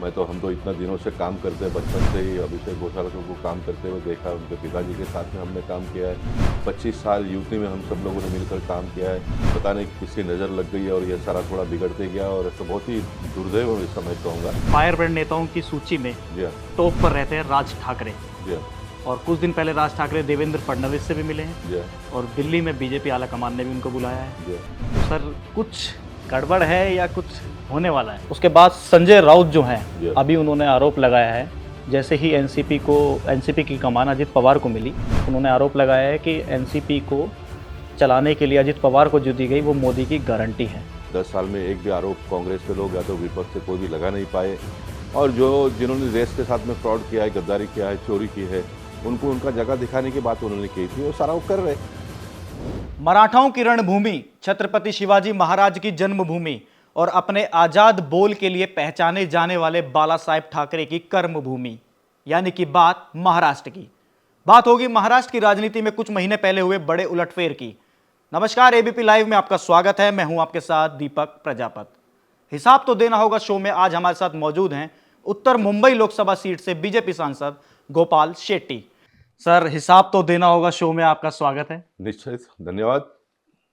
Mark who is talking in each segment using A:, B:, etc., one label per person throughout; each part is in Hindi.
A: हम तो इतना दिनों से काम करते हैं, बचपन से ही अभिषेक घोषाल को काम करते हुए देखा, उनके पिताजी के साथ में हमने काम किया है। 25 साल यूपी में हम सब लोगों ने मिलकर काम किया है। पता नहीं किसकी नज़र लग गई है और ये सारा थोड़ा बिगड़ते गया और तो बहुत ही दुर्दैव मैं समझता हूँ।
B: फायर ब्रांड नेताओं की सूची में
A: जी हाँ,
B: टॉप पर रहते हैं राज ठाकरे।
A: जी हाँ,
B: और कुछ दिन पहले राज ठाकरे देवेंद्र फडणवीस से भी मिले हैं
A: जी हाँ,
B: और दिल्ली में बीजेपी आलाकमान ने भी उनको बुलाया है।
A: जी हाँ।
B: तो सर कुछ गड़बड़ है या कुछ होने वाला है? उसके बाद संजय राउत जो हैं अभी उन्होंने आरोप लगाया है, जैसे ही एनसीपी की कमान अजित पवार को मिली, उन्होंने आरोप लगाया है कि एनसीपी को चलाने के लिए अजित पवार को जो दी गई वो मोदी की गारंटी है।
A: 10 साल में एक भी आरोप कांग्रेस के लोग या तो विपक्ष से कोई भी लगा नहीं पाए और जिन्होंने देश के साथ में फ्रॉड किया है, गद्दारी किया है, चोरी की है, उनको उनका जगह दिखाने की बात उन्होंने की थी, वो सारा वो कर रहे।
B: मराठाओं की रणभूमि, छत्रपति शिवाजी महाराज की जन्मभूमि और अपने आजाद बोल के लिए पहचाने जाने वाले बाला साहेब ठाकरे की कर्मभूमि, यानी कि बात महाराष्ट्र की। बात होगी महाराष्ट्र की राजनीति में कुछ महीने पहले हुए बड़े उलटफेर की। नमस्कार, एबीपी लाइव में आपका स्वागत है। मैं हूं आपके साथ दीपक प्रजापत। हिसाब तो देना होगा शो में आज हमारे साथ मौजूद हैं उत्तर मुंबई लोकसभा सीट से बीजेपी सांसद गोपाल शेट्टी। सर, हिसाब तो देना होगा शो में आपका स्वागत है।
A: निश्चित, धन्यवाद।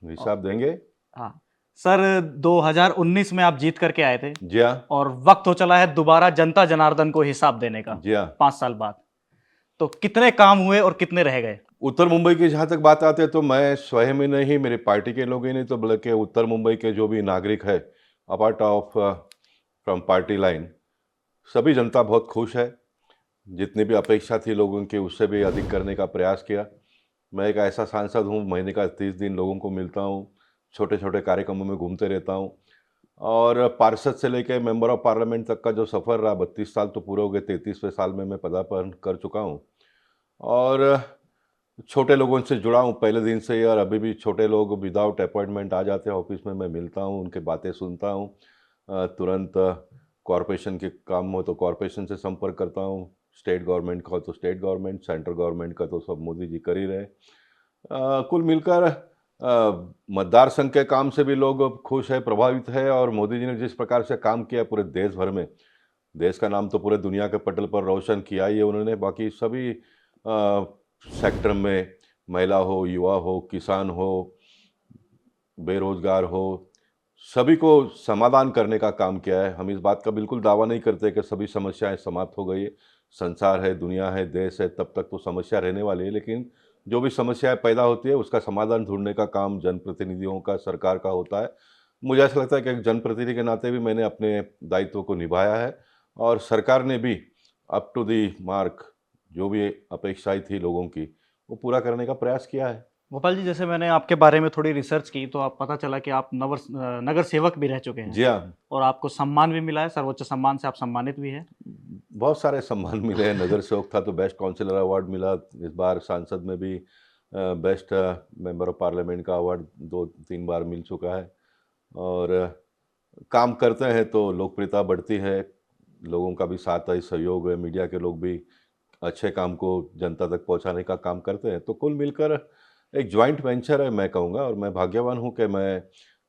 A: हिसाब देंगे।
B: हाँ सर, 2019 में आप जीत करके आए थे
A: जी हाँ,
B: और वक्त हो चला है दोबारा जनता जनार्दन को हिसाब देने का।
A: जी हाँ।
B: 5 साल बाद तो कितने काम हुए और कितने रह गए?
A: उत्तर मुंबई की जहाँ तक बात आती है तो मैं स्वयं ही नहीं, मेरी पार्टी के लोग ही नहीं, तो बल्कि उत्तर मुंबई के जो भी नागरिक है apart of from party line, सभी जनता बहुत खुश है। जितनी भी अपेक्षा थी लोगों की उससे भी अधिक करने का प्रयास किया। मैं एक ऐसा सांसद हूँ, महीने का 30 दिन लोगों को मिलता हूँ, छोटे छोटे कार्यक्रमों में घूमते रहता हूँ और पार्षद से लेकर मेंबर ऑफ पार्लियामेंट तक का जो सफ़र रहा, 32 साल तो पूरे हो गए, 33वें साल में मैं पदार्पण कर चुका हूँ और छोटे लोगों से जुड़ा हूँ पहले दिन से ही। और अभी भी छोटे लोग विदाउट अपॉइंटमेंट आ जाते हैं ऑफिस में, मैं मिलता हूँ, उनके बातें सुनता हूँ। तुरंत कॉरपोरेशन के काम हो तो कॉरपोरेशन से संपर्क करता हूँ, स्टेट गवर्नमेंट का हो तो स्टेट गवर्नमेंट, सेंट्रल गवर्नमेंट का तो सब मोदी जी कर ही रहे। कुल मिलकर मतदार संघ के काम से भी लोग खुश है, प्रभावित है और मोदी जी ने जिस प्रकार से काम किया पूरे देश भर में, देश का नाम तो पूरे दुनिया के पटल पर रोशन किया ही है उन्होंने। बाकी सभी सेक्टर में, महिला हो, युवा हो, किसान हो, बेरोजगार हो, सभी को समाधान करने का काम किया है। हम इस बात का बिल्कुल दावा नहीं करते कि सभी समस्याएं समाप्त हो गई है। संसार है, दुनिया है, देश है, तब तक तो समस्या रहने वाली है, लेकिन जो भी समस्याएं पैदा होती है उसका समाधान ढूंढने का काम जनप्रतिनिधियों का, सरकार का होता है। मुझे ऐसा लगता है कि एक जनप्रतिनिधि के नाते भी मैंने अपने दायित्व को निभाया है और सरकार ने भी अप टू दी मार्क जो भी अपेक्षाएं थी लोगों की वो पूरा करने का प्रयास किया है।
B: गोपाल जी, जैसे मैंने आपके बारे में थोड़ी रिसर्च की तो आप पता चला कि आप नगर सेवक भी रह चुके हैं
A: जी हाँ,
B: और आपको सम्मान भी मिला है, सर्वोच्च सम्मान से आप सम्मानित भी हैं।
A: बहुत सारे सम्मान मिले हैं। नगर सेवक था तो बेस्ट काउंसिलर अवार्ड मिला, इस बार सांसद में भी बेस्ट मेंबर ऑफ पार्लियामेंट का अवार्ड 2-3 बार मिल चुका है और काम करते हैं तो लोकप्रियता बढ़ती है, लोगों का भी साथ है, सहयोग है, मीडिया के लोग भी अच्छे काम को जनता तक पहुंचाने का काम करते हैं। तो कुल मिलकर एक जॉइंट वेंचर है मैं कहूँगा और मैं भाग्यवान हूँ कि मैं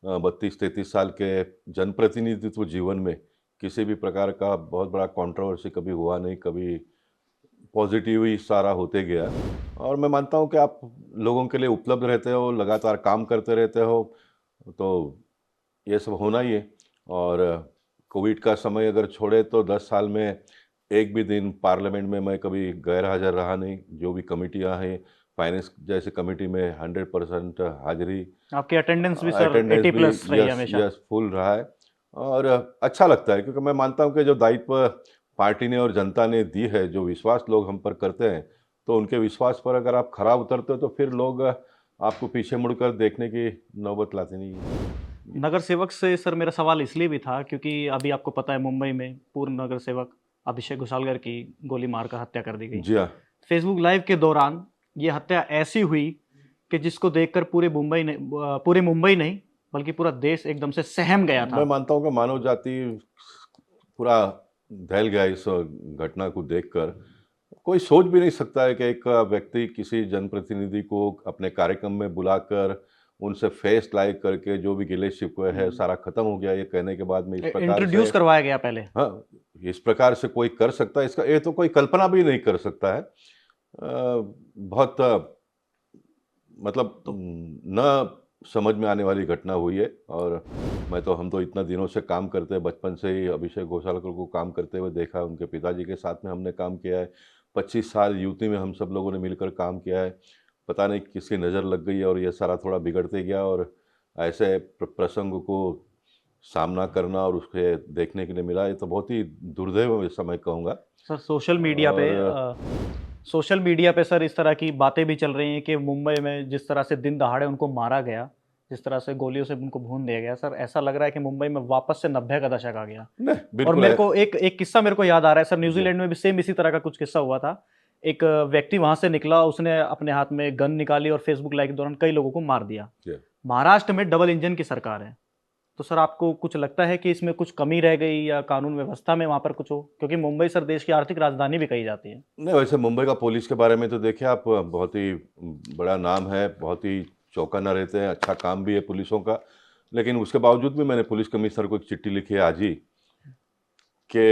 A: 32-33 साल के जनप्रतिनिधित्व जीवन में किसी भी प्रकार का बहुत बड़ा कंट्रोवर्सी कभी हुआ नहीं, कभी पॉजिटिव ही सारा होते गया और मैं मानता हूँ कि आप लोगों के लिए उपलब्ध रहते हो, लगातार काम करते रहते हो, तो ये सब होना ही है। और कोविड का समय अगर छोड़े तो 10 साल में एक भी दिन पार्लियामेंट में मैं कभी गैर हाजिर रहा नहीं। जो भी कमिटियां हैं, फाइनेंस जैसे कमिटी में 100% हाजिरी,
B: आपकी अटेंडेंस भी सर
A: अटेंडेंस
B: 80
A: भी
B: प्लस रही है
A: यस
B: हमेशा।
A: यस फुल रहा है और अच्छा लगता है क्योंकि मैं मानता हूं कि जो दायित्व पार्टी ने और जनता ने दी है, जो विश्वास लोग हम पर करते हैं, तो उनके विश्वास पर अगर आप खरा उतरते हो तो फिर लोग आपको पीछे मुड़कर देखने की नौबत लाते नहीं है।
B: नगर सेवक से सर मेरा सवाल इसलिए भी था क्योंकि अभी आपको पता है मुंबई में पूर्व नगर सेवक अभिषेक घोषालकर की गोली मारकर हत्या कर दी गई।
A: जी हाँ,
B: फेसबुक लाइव के दौरान ये हत्या ऐसी हुई कि जिसको देखकर पूरे मुंबई नहीं बल्कि पूरा देश एकदम से सहम गया
A: मैं
B: था।
A: मानता हूँ कि मानव जाति पूरा दहल गया इस घटना को देखकर। कोई सोच भी नहीं सकता है कि एक व्यक्ति किसी जनप्रतिनिधि को अपने कार्यक्रम में बुलाकर उनसे फेस लाइक करके जो भी गिले शिकवे है सारा खत्म हो गया, ये कहने के बाद में इस प्रकार
B: इंट्रोड्यूस
A: से,
B: करवाया गया पहले।
A: हाँ, इस प्रकार से कोई कर सकता है, इसका ये तो कोई कल्पना भी नहीं कर सकता है। बहुत मतलब न समझ में आने वाली घटना हुई है। और हम तो इतना दिनों से काम करते हैं, बचपन से ही अभिषेक घोषालकर को काम करते हुए देखा, उनके पिताजी के साथ में हमने काम किया है, 25 साल यूटी में हम सब लोगों ने मिलकर काम किया है। पता नहीं किसकी नज़र लग गई और ये सारा थोड़ा बिगड़ते गया, और ऐसे प्रसंग को सामना करना और उसके देखने के लिए मिला, ये तो बहुत ही दुर्दैव समय कहूँगा।
B: सर सोशल मीडिया पे सर इस तरह की बातें भी चल रही हैं कि मुंबई में जिस तरह से दिन दहाड़े उनको मारा गया, जिस तरह से गोलियों से उनको भून दिया गया, सर ऐसा लग रहा है कि मुंबई में वापस से 90 का दशक आ गया।
A: नहीं,
B: और
A: बिल्कुल
B: मेरे
A: है।
B: को एक किस्सा मेरे को याद आ रहा है सर, न्यूजीलैंड में भी सेम इसी तरह का कुछ किस्सा हुआ था। एक व्यक्ति वहां से निकला, उसने अपने हाथ में गन निकाली और फेसबुक लाइव के दौरान कई लोगों को मार दिया।
A: जी।
B: महाराष्ट्र में डबल इंजन की सरकार है, तो सर आपको कुछ लगता है कि इसमें कुछ कमी रह गई या कानून व्यवस्था में वहां पर कुछ हो, क्योंकि मुंबई सर देश की आर्थिक राजधानी भी कही जाती है।
A: नहीं, वैसे मुंबई का पुलिस के बारे में तो देखिए आप, बहुत ही बड़ा नाम है, बहुत ही चौकन्ना रहते हैं, अच्छा काम भी है पुलिसों का। लेकिन उसके बावजूद भी मैंने पुलिस कमिश्नर को एक चिट्ठी लिखी है आज ही, कि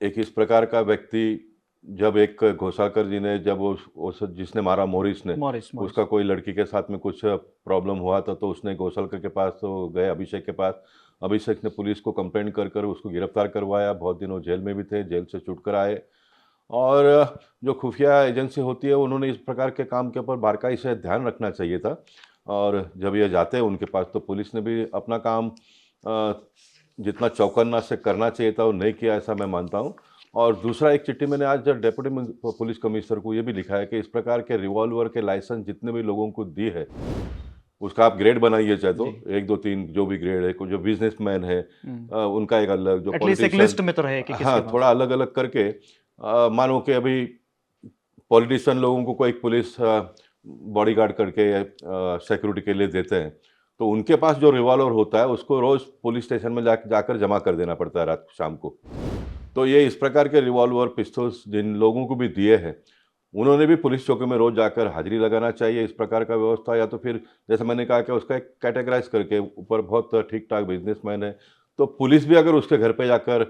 A: एक इस प्रकार का व्यक्ति, जब एक घोषालकर जी ने, जब जिसने मारा मोरिस ने,
B: मॉरिस
A: उसका कोई लड़की के साथ में कुछ प्रॉब्लम हुआ था, तो उसने घोषालकर के पास तो गए, अभिषेक के पास। अभिषेक ने पुलिस को कंप्लेंट कर कर उसको गिरफ्तार करवाया, बहुत दिनों जेल में भी थे, जेल से छूटकर आए। और जो खुफिया एजेंसी होती है, उन्होंने इस प्रकार के काम के ऊपर बारकाई से ध्यान रखना चाहिए था। और जब ये जाते हैं उनके पास, तो पुलिस ने भी अपना काम जितना चौकन्ना से करना चाहिए था वो नहीं किया, ऐसा मैं मानता हूँ। और दूसरा, एक चिट्ठी मैंने आज डेप्यूटी पुलिस कमिश्नर को ये भी लिखा है कि इस प्रकार के रिवॉल्वर के लाइसेंस जितने भी लोगों को दिए है, उसका आप ग्रेड बनाइए, चाहे तो 1 2 3 जो भी ग्रेड है, जो बिजनेसमैन है उनका एक अलग, जो
B: एटलीस्ट एक लिस्ट में तो रहे कि
A: हाँ, थोड़ा अलग अलग करके, मानो कि अभी पॉलिटिशियन लोगों को कोई पुलिस बॉडीगार्ड करके सिक्योरिटी के लिए देते हैं, तो उनके पास जो रिवॉल्वर होता है उसको रोज पुलिस स्टेशन में जाकर जमा कर देना पड़ता है रात शाम को। तो ये इस प्रकार के रिवॉल्वर पिस्तौल्स जिन लोगों को भी दिए हैं, उन्होंने भी पुलिस चौकी में रोज जाकर हाजिरी लगाना चाहिए, इस प्रकार का व्यवस्था। या तो फिर जैसे मैंने कहा कि उसका एक कैटेगराइज करके, ऊपर बहुत ठीक ठाक बिजनेसमैन है, तो पुलिस भी अगर उसके घर पे जाकर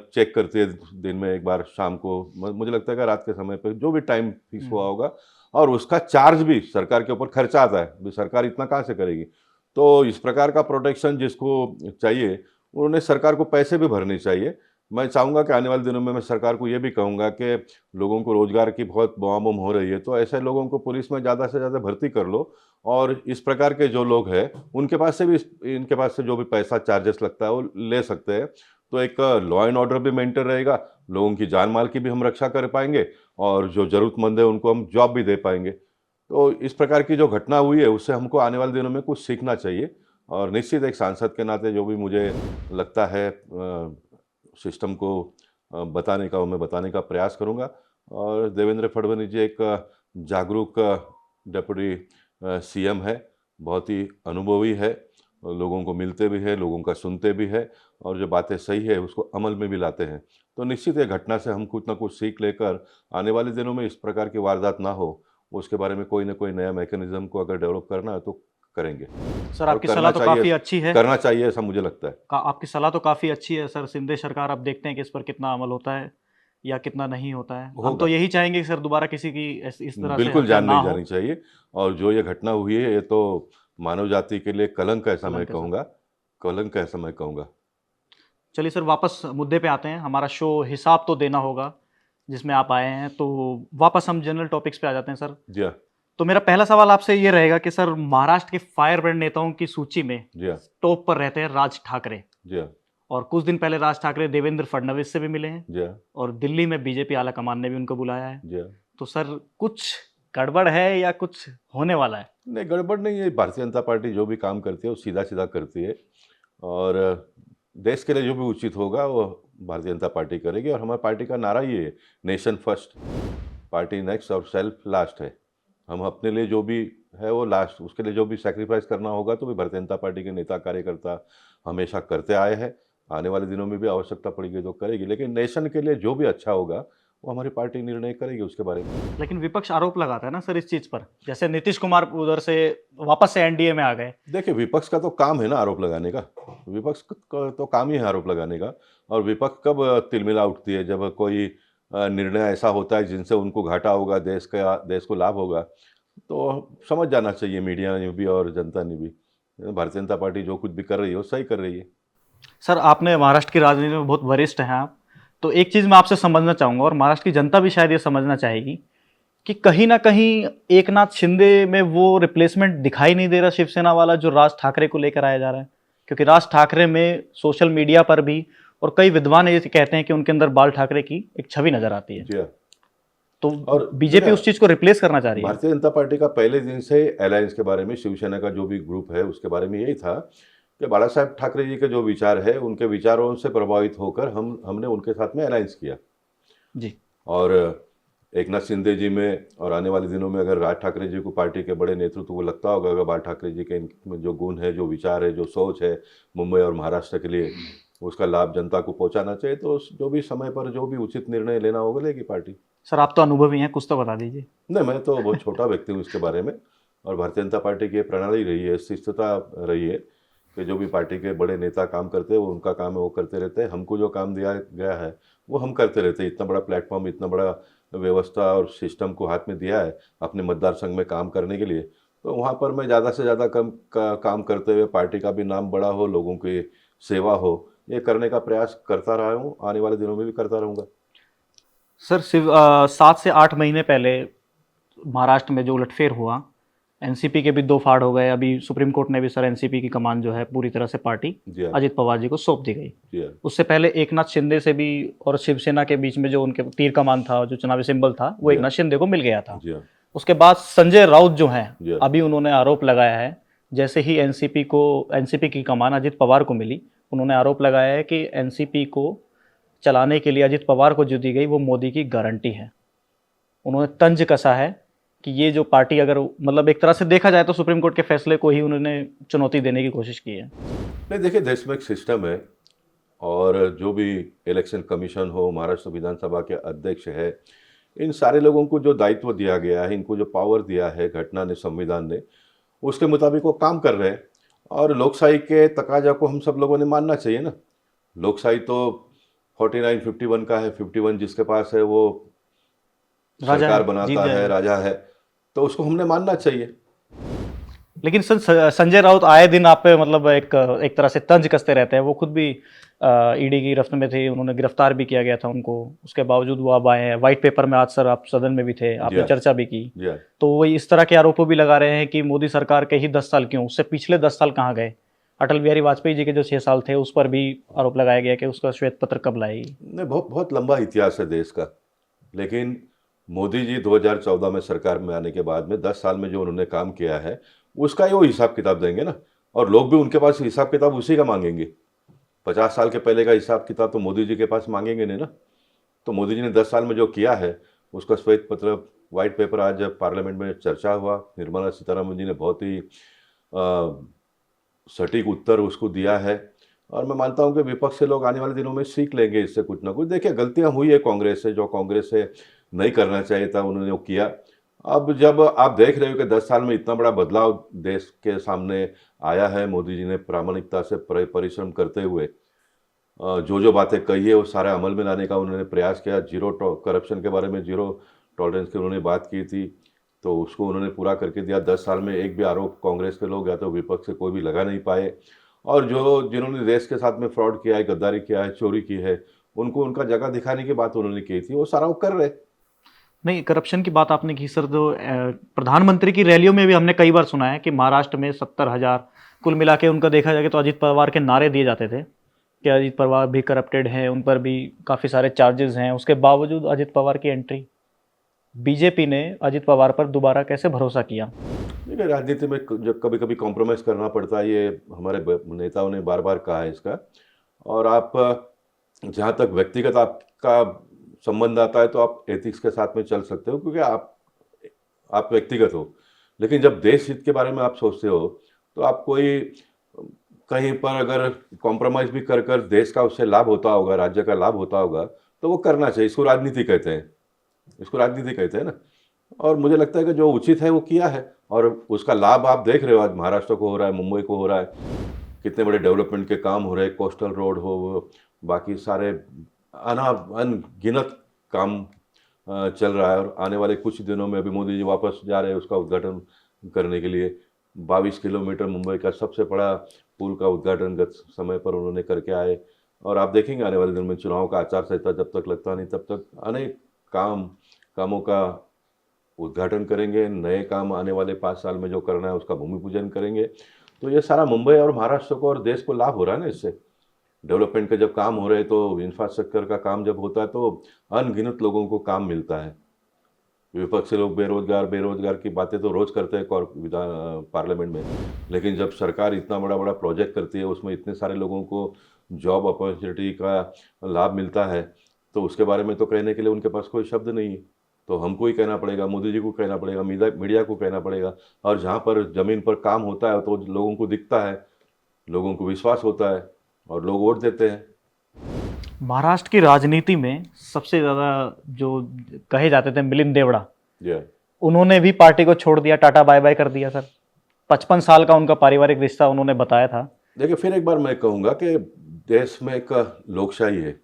A: चेक करती है दिन में एक बार शाम को, मुझे लगता है कि रात के समय पे जो भी टाइम फिक्स हुआ होगा, और उसका चार्ज भी सरकार के ऊपर खर्चा आता है, सरकार इतना कहाँ से करेगी। तो इस प्रकार का प्रोटेक्शन जिसको चाहिए, उन्होंने सरकार को पैसे भी भरने चाहिए। मैं चाहूँगा कि आने वाले दिनों में मैं सरकार को ये भी कहूँगा कि लोगों को रोजगार की बहुत बम हो रही है, तो ऐसे लोगों को पुलिस में ज़्यादा से ज़्यादा भर्ती कर लो, और इस प्रकार के जो लोग हैं उनके पास से भी, इनके पास से जो भी पैसा चार्जेस लगता है वो ले सकते हैं। तो एक लॉ एंड ऑर्डर भी मेंटेन रहेगा, लोगों की जान माल की भी हम रक्षा कर पाएंगे, और जो ज़रूरतमंद है उनको हम जॉब भी दे पाएंगे। तो इस प्रकार की जो घटना हुई है, उससे हमको आने वाले दिनों में कुछ सीखना चाहिए। और निश्चित एक सांसद के नाते जो भी मुझे लगता है सिस्टम को बताने का, वो मैं बताने का प्रयास करूंगा। और देवेंद्र फडणवीस जी एक जागरूक डेप्यूटी सीएम है, बहुत ही अनुभवी है, लोगों को मिलते भी है, लोगों का सुनते भी है, और जो बातें सही है उसको अमल में भी लाते हैं। तो निश्चित ये घटना से हम कुछ ना कुछ सीख लेकर आने वाले दिनों में इस प्रकार की वारदात ना हो, उसके बारे में कोई ना कोई नया मैकेनिज्म को अगर डेवलप करना है तो करेंगे।
B: सर
A: और
B: आपकी सलाह तो काफी अच्छी है।
A: करना चाहिए, ऐसा मुझे लगता है।
B: आपकी सलाह तो काफी अच्छी है सर। शिंदे सरकार, अब देखते हैं कि इस पर कितना अमल होता है या कितना नहीं होता है। हम
A: होगा,
B: तो यही चाहेंगे कि सर दोबारा किसी की इस तरह से
A: बिल्कुल
B: हत्या
A: जान
B: ना
A: नहीं
B: हो।
A: जानी चाहिए। और जो ये घटना हुई है, ये तो मानव जाति के लिए कलंक है, ऐसा मैं
B: कलंक है सर।
A: कहूँगा, कलंक है, ऐसा मैं कहूँगा।
B: चलिए सर, वापस मुद्दे पे आते हैं। हमारा शो हिसाब तो देना होगा, जिसमें आप आए हैं, तो वापस हम जनरल टॉपिक्स पे आ जाते हैं सर।
A: जी हाँ,
B: तो मेरा पहला सवाल आपसे ये रहेगा कि सर महाराष्ट्र के फायर ब्रांड नेताओं की सूची में
A: जी हाँ,
B: टॉप पर रहते हैं राज ठाकरे,
A: जी हाँ,
B: और कुछ दिन पहले राज ठाकरे देवेंद्र फडणवीस से भी मिले हैं,
A: जी हाँ,
B: और दिल्ली में बीजेपी आला कमान ने भी उनको बुलाया है।
A: जी हाँ।
B: तो सर कुछ गड़बड़ है या कुछ होने वाला है?
A: नहीं, गड़बड़ नहीं है। भारतीय जनता पार्टी जो भी काम करती है वो सीधा सीधा करती है, और देश के लिए जो भी उचित होगा वो भारतीय जनता पार्टी करेगी। और हमारी पार्टी का नारा ये है, नेशन फर्स्ट, पार्टी नेक्स्ट और सेल्फ लास्ट है। हम अपने लिए जो भी है वो लास्ट, उसके लिए जो भी सैक्रिफाइस करना होगा तो भी भारतीय जनता पार्टी के नेता कार्यकर्ता हमेशा करते आए हैं, आने वाले दिनों में भी आवश्यकता पड़ेगी तो करेगी। लेकिन नेशन के लिए जो भी अच्छा होगा वो हमारी पार्टी निर्णय करेगी उसके बारे में।
B: लेकिन विपक्ष आरोप लगाता है ना सर इस चीज पर, जैसे नीतीश कुमार उधर से वापस से एनडीए में आ गए।
A: देखिए, विपक्ष का तो काम है ना आरोप लगाने का। विपक्ष का तो काम ही है आरोप लगाने का। और विपक्ष कब तिलमिला उठती है, जब कोई निर्णय ऐसा होता है जिनसे उनको घाटा होगा, देश को लाभ होगा, तो समझ जाना चाहिए मीडिया ने भी और जनता ने भी। भारतीय जनता पार्टी जो कुछ भी कर रही है वो सही कर रही है।
B: सर आपने महाराष्ट्र की राजनीति में बहुत वरिष्ठ हैं आप, तो एक चीज मैं आपसे समझना चाहूंगा और महाराष्ट्र की जनता भी शायद ये समझना चाहेगी कि कहीं ना कहीं एकनाथ शिंदे में वो रिप्लेसमेंट दिखाई नहीं दे रहा शिवसेना वाला जो राज ठाकरे को लेकर आया जा रहा है। क्योंकि राज ठाकरे में सोशल मीडिया पर भी और कई विद्वान ये कहते हैं कि उनके अंदर बाल ठाकरे की एक छवि नजर आती है।
A: जी हाँ।
B: तो
A: और
B: बीजेपी उस चीज को रिप्लेस करना चाह रही है।
A: भारतीय जनता पार्टी का पहले दिन से अलायंस के बारे में, शिवसेना का जो भी ग्रुप है उसके बारे में यही था कि बाला साहेब ठाकरे जी के जो विचार है, उनके विचारों से प्रभावित होकर हमने उनके साथ में अलायंस किया।
B: जी।
A: और एकनाथ शिंदे जी में और आने वाले दिनों में अगर राज ठाकरे जी को, पार्टी के बड़े नेतृत्व को लगता होगा अगर बाल ठाकरे जी के इनमें जो गुण है, जो विचार है, जो सोच है मुंबई और महाराष्ट्र के लिए, उसका लाभ जनता को पहुंचाना चाहिए, तो जो भी समय पर जो भी उचित निर्णय लेना होगा लेगी पार्टी।
B: सर आप तो अनुभवी हैं, कुछ तो बता दीजिए।
A: नहीं, मैं तो बहुत छोटा व्यक्ति हूँ इसके बारे में। और भारतीय जनता पार्टी की ये प्रणाली रही है, शिष्टता रही है कि जो भी पार्टी के बड़े नेता काम करते हैं वो उनका काम है, वो करते रहते हैं। हमको जो काम दिया गया है वो हम करते रहते हैं। इतना बड़ा प्लेटफॉर्म, इतना बड़ा व्यवस्था और सिस्टम को हाथ में दिया है अपने मतदार संघ में काम करने के लिए, तो वहाँ पर मैं ज़्यादा से ज़्यादा काम करते हुए पार्टी का भी नाम बड़ा हो, लोगों की सेवा हो, ये करने का प्रयास करता रहा हूँ, आने वाले दिनों में भी करता रहूँगा।
B: सर 7 से 8 महीने पहले महाराष्ट्र में जो उलटफेर हुआ, एनसीपी के भी 2 फाड़ हो गए। अभी सुप्रीम कोर्ट ने भी सर एनसीपी की कमान जो है पूरी तरह से पार्टी
A: जी हाँ।
B: अजित पवार जी को सौंप दी गई।
A: जी हाँ।
B: उससे पहले एकनाथ शिंदे से भी और शिवसेना के बीच में जो उनके तीर कमान था, जो चुनावी सिंबल था, वो
A: जी
B: एकनाथ शिंदे को मिल गया था।
A: जी हाँ।
B: उसके बाद संजय राउत जो हैं,
A: जी हाँ।
B: अभी उन्होंने आरोप लगाया है, जैसे ही एनसीपी की कमान अजित पवार को मिली, उन्होंने आरोप लगाया है कि एनसीपी को चलाने के लिए अजित पवार को जो दी गई वो मोदी की गारंटी है। उन्होंने तंज कसा है कि ये जो पार्टी, अगर मतलब एक तरह से देखा जाए तो सुप्रीम कोर्ट के फैसले को ही उन्होंने चुनौती देने की कोशिश की है।
A: नहीं, देखिए, देश में एक सिस्टम है और जो भी इलेक्शन कमीशन हो, महाराष्ट्र विधानसभा के अध्यक्ष है, इन सारे लोगों को जो दायित्व दिया गया है, इनको जो पावर दिया है घटना ने, संविधान ने, उसके मुताबिक वो काम कर रहे हैं। और लोकशाही के तकाजा को हम सब लोगों ने मानना चाहिए ना। लोकशाही तो 49-51 का है, 51 जिसके पास है वो
B: राजा
A: सरकार
B: है, जीत
A: बनाता
B: गए
A: है,
B: हैं।
A: राजा है, तो उसको हमने मानना चाहिए।
B: लेकिन सर संजय राउत आए दिन आप पे मतलब एक तरह से तंज कसते रहते हैं। वो खुद भी ईडी की गिरफ्त में थे, उन्होंने गिरफ्तार भी किया गया था उनको, उसके बावजूद वो अब आए हैं। व्हाइट पेपर में आज सर आप सदन में भी थे, आपने
A: हाँ।
B: चर्चा भी की।
A: जी हाँ।
B: तो वो इस तरह के आरोपों भी लगा रहे हैं कि मोदी सरकार के ही 10 साल क्यों, उससे पिछले 10 साल कहाँ गए। अटल बिहारी वाजपेयी जी के जो 6 साल थे उस पर भी आरोप लगाया गया कि उसका श्वेत पत्र कब लाएगी।
A: नहीं, बहुत बहुत लंबा इतिहास है देश का। लेकिन मोदी जी 2014 में सरकार में आने के बाद में 10 साल में जो उन्होंने काम किया है उसका ही वो हिसाब किताब देंगे ना। और लोग भी उनके पास हिसाब किताब उसी का मांगेंगे। 50 साल के पहले का हिसाब किताब तो मोदी जी के पास मांगेंगे नहीं ना। तो मोदी जी ने 10 साल में जो किया है उसका श्वेत पत्र, व्हाइट पेपर आज पार्लियामेंट में चर्चा हुआ। निर्मला सीतारमन जी ने बहुत ही सटीक उत्तर उसको दिया है। और मैं मानता हूं कि विपक्ष से लोग आने वाले दिनों में सीख लेंगे इससे कुछ ना कुछ। देखिए, गलतियां हुई है कांग्रेस से, जो कांग्रेस से नहीं करना चाहिए था उन्होंने वो किया। अब जब आप देख रहे हो कि 10 साल में इतना बड़ा बदलाव देश के सामने आया है, मोदी जी ने प्रामाणिकता से परिश्रम करते हुए जो जो बातें कही है वो सारा अमल में लाने का उन्होंने प्रयास किया। करप्शन के बारे में जीरो टॉलरेंस की उन्होंने बात की थी, तो उसको उन्होंने पूरा करके दिया। 10 साल में एक भी आरोप कांग्रेस के लोग या तो विपक्ष से कोई भी लगा नहीं पाए। और जिन्होंने देश के साथ में फ्रॉड किया है, गद्दारी किया है, चोरी की है, उनको उनका जगह दिखाने की बात उन्होंने की थी, वो सारा वो कर रहे।
B: नहीं, करप्शन की बात आपने की सर, तो प्रधानमंत्री की रैलियों में भी हमने कई बार सुना है कि महाराष्ट्र में 70,000 कुल मिला के उनका देखा जाए तो अजित पवार के नारे दिए जाते थे कि अजित पवार भी करप्टेड हैं, उन पर भी काफ़ी सारे चार्जेस हैं। उसके बावजूद अजित पवार की एंट्री, बीजेपी ने अजित पवार पर दोबारा कैसे भरोसा किया?
A: देखिए, राजनीति में जब कभी कभी कॉम्प्रोमाइज़ करना पड़ता है, ये हमारे नेताओं ने बार बार कहा है इसका। और आप जहाँ तक व्यक्तिगत आपका संबंध आता है तो आप एथिक्स के साथ में चल सकते हो, क्योंकि आप व्यक्तिगत हो। लेकिन जब देश हित के बारे में आप सोचते हो तो आप कोई कहीं पर अगर कॉम्प्रोमाइज़ भी कर देश का उससे लाभ होता होगा, राज्य का लाभ होता होगा, तो वो करना चाहिए। इसको राजनीति कहते हैं, इसको राजनीति कहते हैं ना। और मुझे लगता है कि जो उचित है वो किया है, और उसका लाभ आप देख रहे हो, आज महाराष्ट्र को हो रहा है, मुंबई को हो रहा है, कितने बड़े डेवलपमेंट के काम हो रहे हैं, कोस्टल रोड हो, बाकी सारे अनगिनत काम चल रहा है। और आने वाले कुछ दिनों में अभी मोदी जी वापस जा रहे हैं उसका उद्घाटन करने के लिए। 22 किलोमीटर मुंबई का सबसे बड़ा पुल का उद्घाटन गत समय पर उन्होंने करके आए। और आप देखेंगे आने वाले दिन में चुनाव का आचार संहिता जब तक लगता नहीं तब तक अनेक कामों का उद्घाटन करेंगे, नए काम आने वाले 5 साल में जो करना है उसका भूमि पूजन करेंगे। तो ये सारा मुंबई और महाराष्ट्र को और देश को लाभ हो रहा है ना इससे। डेवलपमेंट के जब काम हो रहे हैं तो इंफ्रास्ट्रक्चर का काम जब होता है तो अनगिनत लोगों को काम मिलता है। विपक्ष से लोग बेरोजगार की बातें तो रोज करते हैं पार्लियामेंट में, लेकिन जब सरकार इतना बड़ा बड़ा प्रोजेक्ट करती है, उसमें इतने सारे लोगों को जॉब अपॉर्चुनिटी का लाभ मिलता है, तो उसके बारे में तो कहने के लिए उनके पास कोई शब्द नहीं है। तो हमको ही कहना पड़ेगा, मोदी जी को कहना पड़ेगा, मीडिया को कहना पड़ेगा। और जहाँ पर ज़मीन पर काम होता है तो लोगों को दिखता है, लोगों को विश्वास होता है और लोग वोट देते हैं।
B: महाराष्ट्र की राजनीति में सबसे ज़्यादा जो कहे जाते थे मिलिंद देवड़ा,
A: जी,
B: उन्होंने भी पार्टी को छोड़ दिया, टाटा बाय बाय कर दिया सर। 55 साल का उनका पारिवारिक रिश्ता उन्होंने बताया था।
A: देखिए, फिर एक बार मैं कहूँगा कि देश में एक लोकशाही है,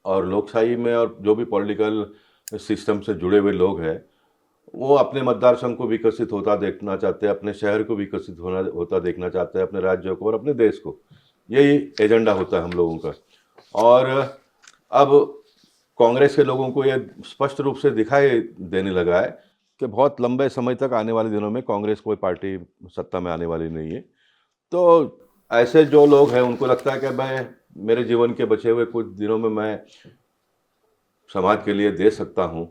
A: और लोकशाही में और जो भी पॉलिटिकल सिस्टम से जुड़े हुए लोग हैं वो अपने मतदार संघ को विकसित होता देखना चाहते हैं, अपने शहर को विकसित होता देखना चाहते हैं, अपने राज्य को और अपने देश को। यही एजेंडा होता है हम लोगों का। और अब कांग्रेस के लोगों को ये स्पष्ट रूप से दिखाई देने लगा है कि बहुत लंबे समय तक आने वाले दिनों में कांग्रेस कोई पार्टी सत्ता में आने वाली नहीं है। तो ऐसे जो लोग हैं उनको लगता है कि मैं मेरे जीवन के बचे हुए कुछ दिनों में मैं समाज के लिए दे सकता हूं,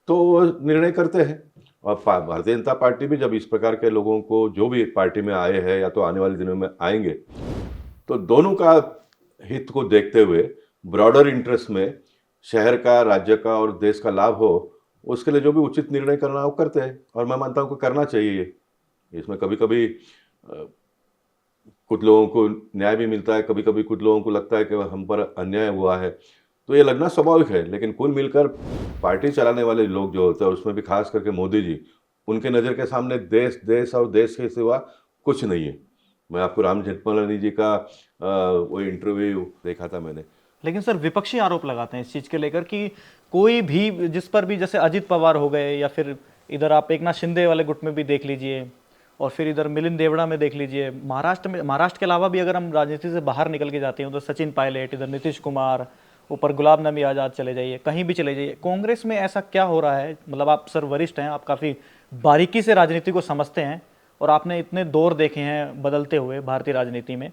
A: तो वो निर्णय करते हैं। और भारतीय जनता पार्टी भी जब इस प्रकार के लोगों को जो भी पार्टी में आए हैं या तो आने वाले दिनों में आएंगे, तो दोनों का हित को देखते हुए ब्रॉडर इंटरेस्ट में शहर का, राज्य का और देश का लाभ हो, उसके लिए जो भी उचित निर्णय करना वो करते हैं। और मैं मानता हूँ कि करना चाहिए ये। इसमें कभी कभी कुछ लोगों को न्याय भी मिलता है, कभी कभी कुछ लोगों को लगता है कि हम पर अन्याय हुआ है, तो ये लगना स्वाभाविक है। लेकिन कुल मिलकर पार्टी चलाने वाले लोग जो होते हैं, उसमें भी खास करके मोदी जी, उनके नज़र के सामने देश और देश के सिवा कुछ नहीं है। मैं आपको राम जेठमलानी जी का वो इंटरव्यू देखा था मैंने।
B: लेकिन सर विपक्षी आरोप लगाते हैं इस चीज़ के लेकर कि कोई भी जिस पर भी, जैसे अजित पवार हो गए या फिर इधर आप एकनाथ शिंदे वाले गुट में भी देख लीजिए और फिर इधर मिलिंद देवड़ा में देख लीजिए, महाराष्ट्र के अलावा भी अगर हम राजनीति से बाहर निकल के जाते हैं तो सचिन पायलट, इधर नीतीश कुमार, ऊपर गुलाम नबी आज़ाद चले जाइए, कहीं भी चले जाइए। कांग्रेस में ऐसा क्या हो रहा है? मतलब आप सर वरिष्ठ हैं, आप काफ़ी बारीकी से राजनीति को समझते हैं और आपने इतने दौर देखे हैं बदलते हुए भारतीय राजनीति में।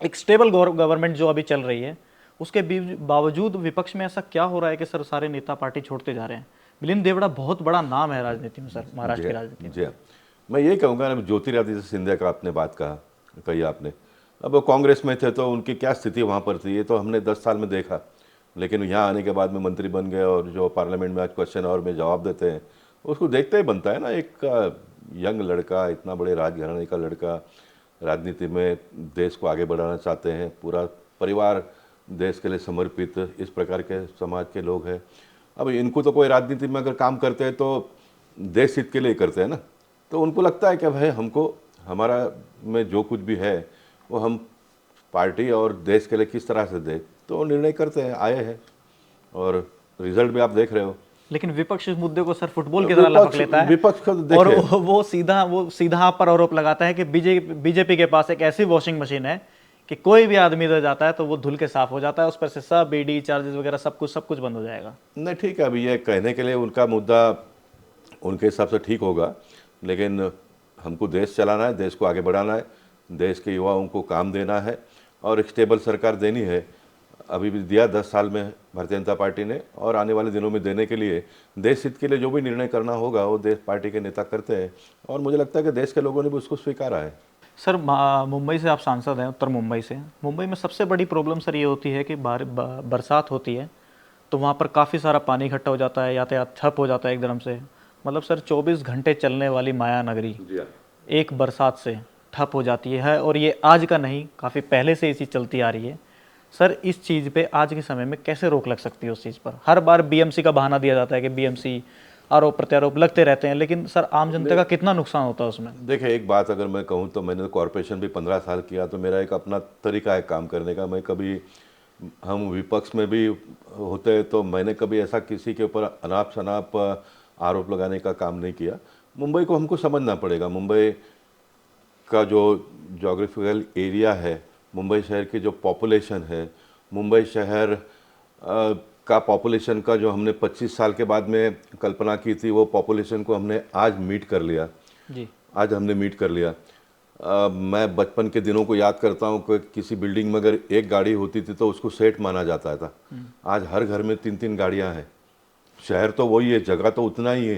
B: एक स्टेबल गवर्नमेंट जो अभी चल रही है, उसके बावजूद विपक्ष में ऐसा क्या हो रहा है कि सर सारे नेता पार्टी छोड़ते जा रहे हैं? मिलिंद देवड़ा बहुत बड़ा नाम है राजनीति में सर, महाराष्ट्र की राजनीति में।
A: जी, मैं यही कहूँगा, ज्योतिरादित्य सिंधिया का आपने बात कही आपने। अब वो कांग्रेस में थे तो उनकी क्या स्थिति वहाँ पर थी ये तो हमने 10 साल में देखा। लेकिन यहाँ आने के बाद में मंत्री बन गए और जो पार्लियामेंट में आज क्वेश्चन और में जवाब देते हैं, उसको देखते ही बनता है ना, एक यंग लड़का, इतना बड़े राजघराने का लड़का, राजनीति में देश को आगे बढ़ाना चाहते हैं, पूरा परिवार देश के लिए समर्पित, इस प्रकार के समाज के लोग हैं। अब इनको तो कोई राजनीति में अगर काम करते हैं तो देश हित के लिए करते हैं ना, तो उनको लगता है कि भाई हमको हमारा में जो कुछ भी है वो हम पार्टी और देश के लिए किस तरह से दे, तो वो निर्णय करते हैं, आए हैं और रिजल्ट भी आप देख रहे हो।
B: लेकिन विपक्ष इस मुद्दे को सर फुटबॉल की तरह लपक लेता है।
A: विपक्ष को
B: और वो सीधा आप पर आरोप लगाता है कि बीजेपी के पास एक ऐसी वॉशिंग मशीन है कि कोई भी आदमी इधर जाता है तो वो धुल के साफ हो जाता है, उस पर से सब ईडी चार्जेस वगैरह सब कुछ बंद हो जाएगा।
A: नहीं, ठीक है, अभी ये कहने के लिए उनका मुद्दा उनके हिसाब से ठीक होगा, लेकिन हमको देश चलाना है, देश को आगे बढ़ाना है, देश के युवाओं को काम देना है और एक स्टेबल सरकार देनी है। अभी भी दिया 10 साल में भारतीय जनता पार्टी ने, और आने वाले दिनों में देने के लिए देश हित के लिए जो भी निर्णय करना होगा वो देश पार्टी के नेता करते हैं, और मुझे लगता है कि देश के लोगों ने भी उसको स्वीकारा है।
B: सर मुंबई से आप सांसद हैं, उत्तर मुंबई से। मुंबई में सबसे बड़ी प्रॉब्लम सर ये होती है कि बरसात होती है तो वहाँ पर काफ़ी सारा पानी इकट्ठा हो जाता है, यातायात ठप हो जाता है एकदम से। मतलब सर 24 घंटे चलने वाली माया नगरी एक बरसात से ठप हो जाती है, और ये आज का नहीं, काफ़ी पहले से इसी चलती आ रही है। सर इस चीज़ पे आज के समय में कैसे रोक लग सकती है उस चीज़ पर? हर बार बीएमसी का बहाना दिया जाता है कि बीएमसी आरोप प्रत्यारोप लगते रहते हैं, लेकिन सर आम जनता का कितना नुकसान होता है उसमें?
A: देखिए, एक बात अगर मैं कहूँ तो मैंने कॉरपोरेशन भी 15 साल किया, तो मेरा एक अपना तरीका है काम करने का। मैं कभी, हम विपक्ष में भी होते हैं तो मैंने कभी ऐसा किसी के ऊपर अनाप शनाप आरोप लगाने का काम नहीं किया। मुंबई को हमको समझना पड़ेगा। मुंबई का जो जोग्राफिकल एरिया है, मुंबई शहर की जो पॉपुलेशन है, मुंबई शहर का पॉपुलेशन का जो हमने 25 साल के बाद में कल्पना की थी, वो पॉपुलेशन को हमने आज मीट कर लिया।
B: जी।
A: आज हमने मीट कर लिया। मैं बचपन के दिनों को याद करता हूँ कि किसी बिल्डिंग में अगर एक गाड़ी होती थी तो उसको सेठ माना जाता था। आज हर घर में 3-3 गाड़ियाँ हैं। शहर तो वही है, जगह तो उतना ही है,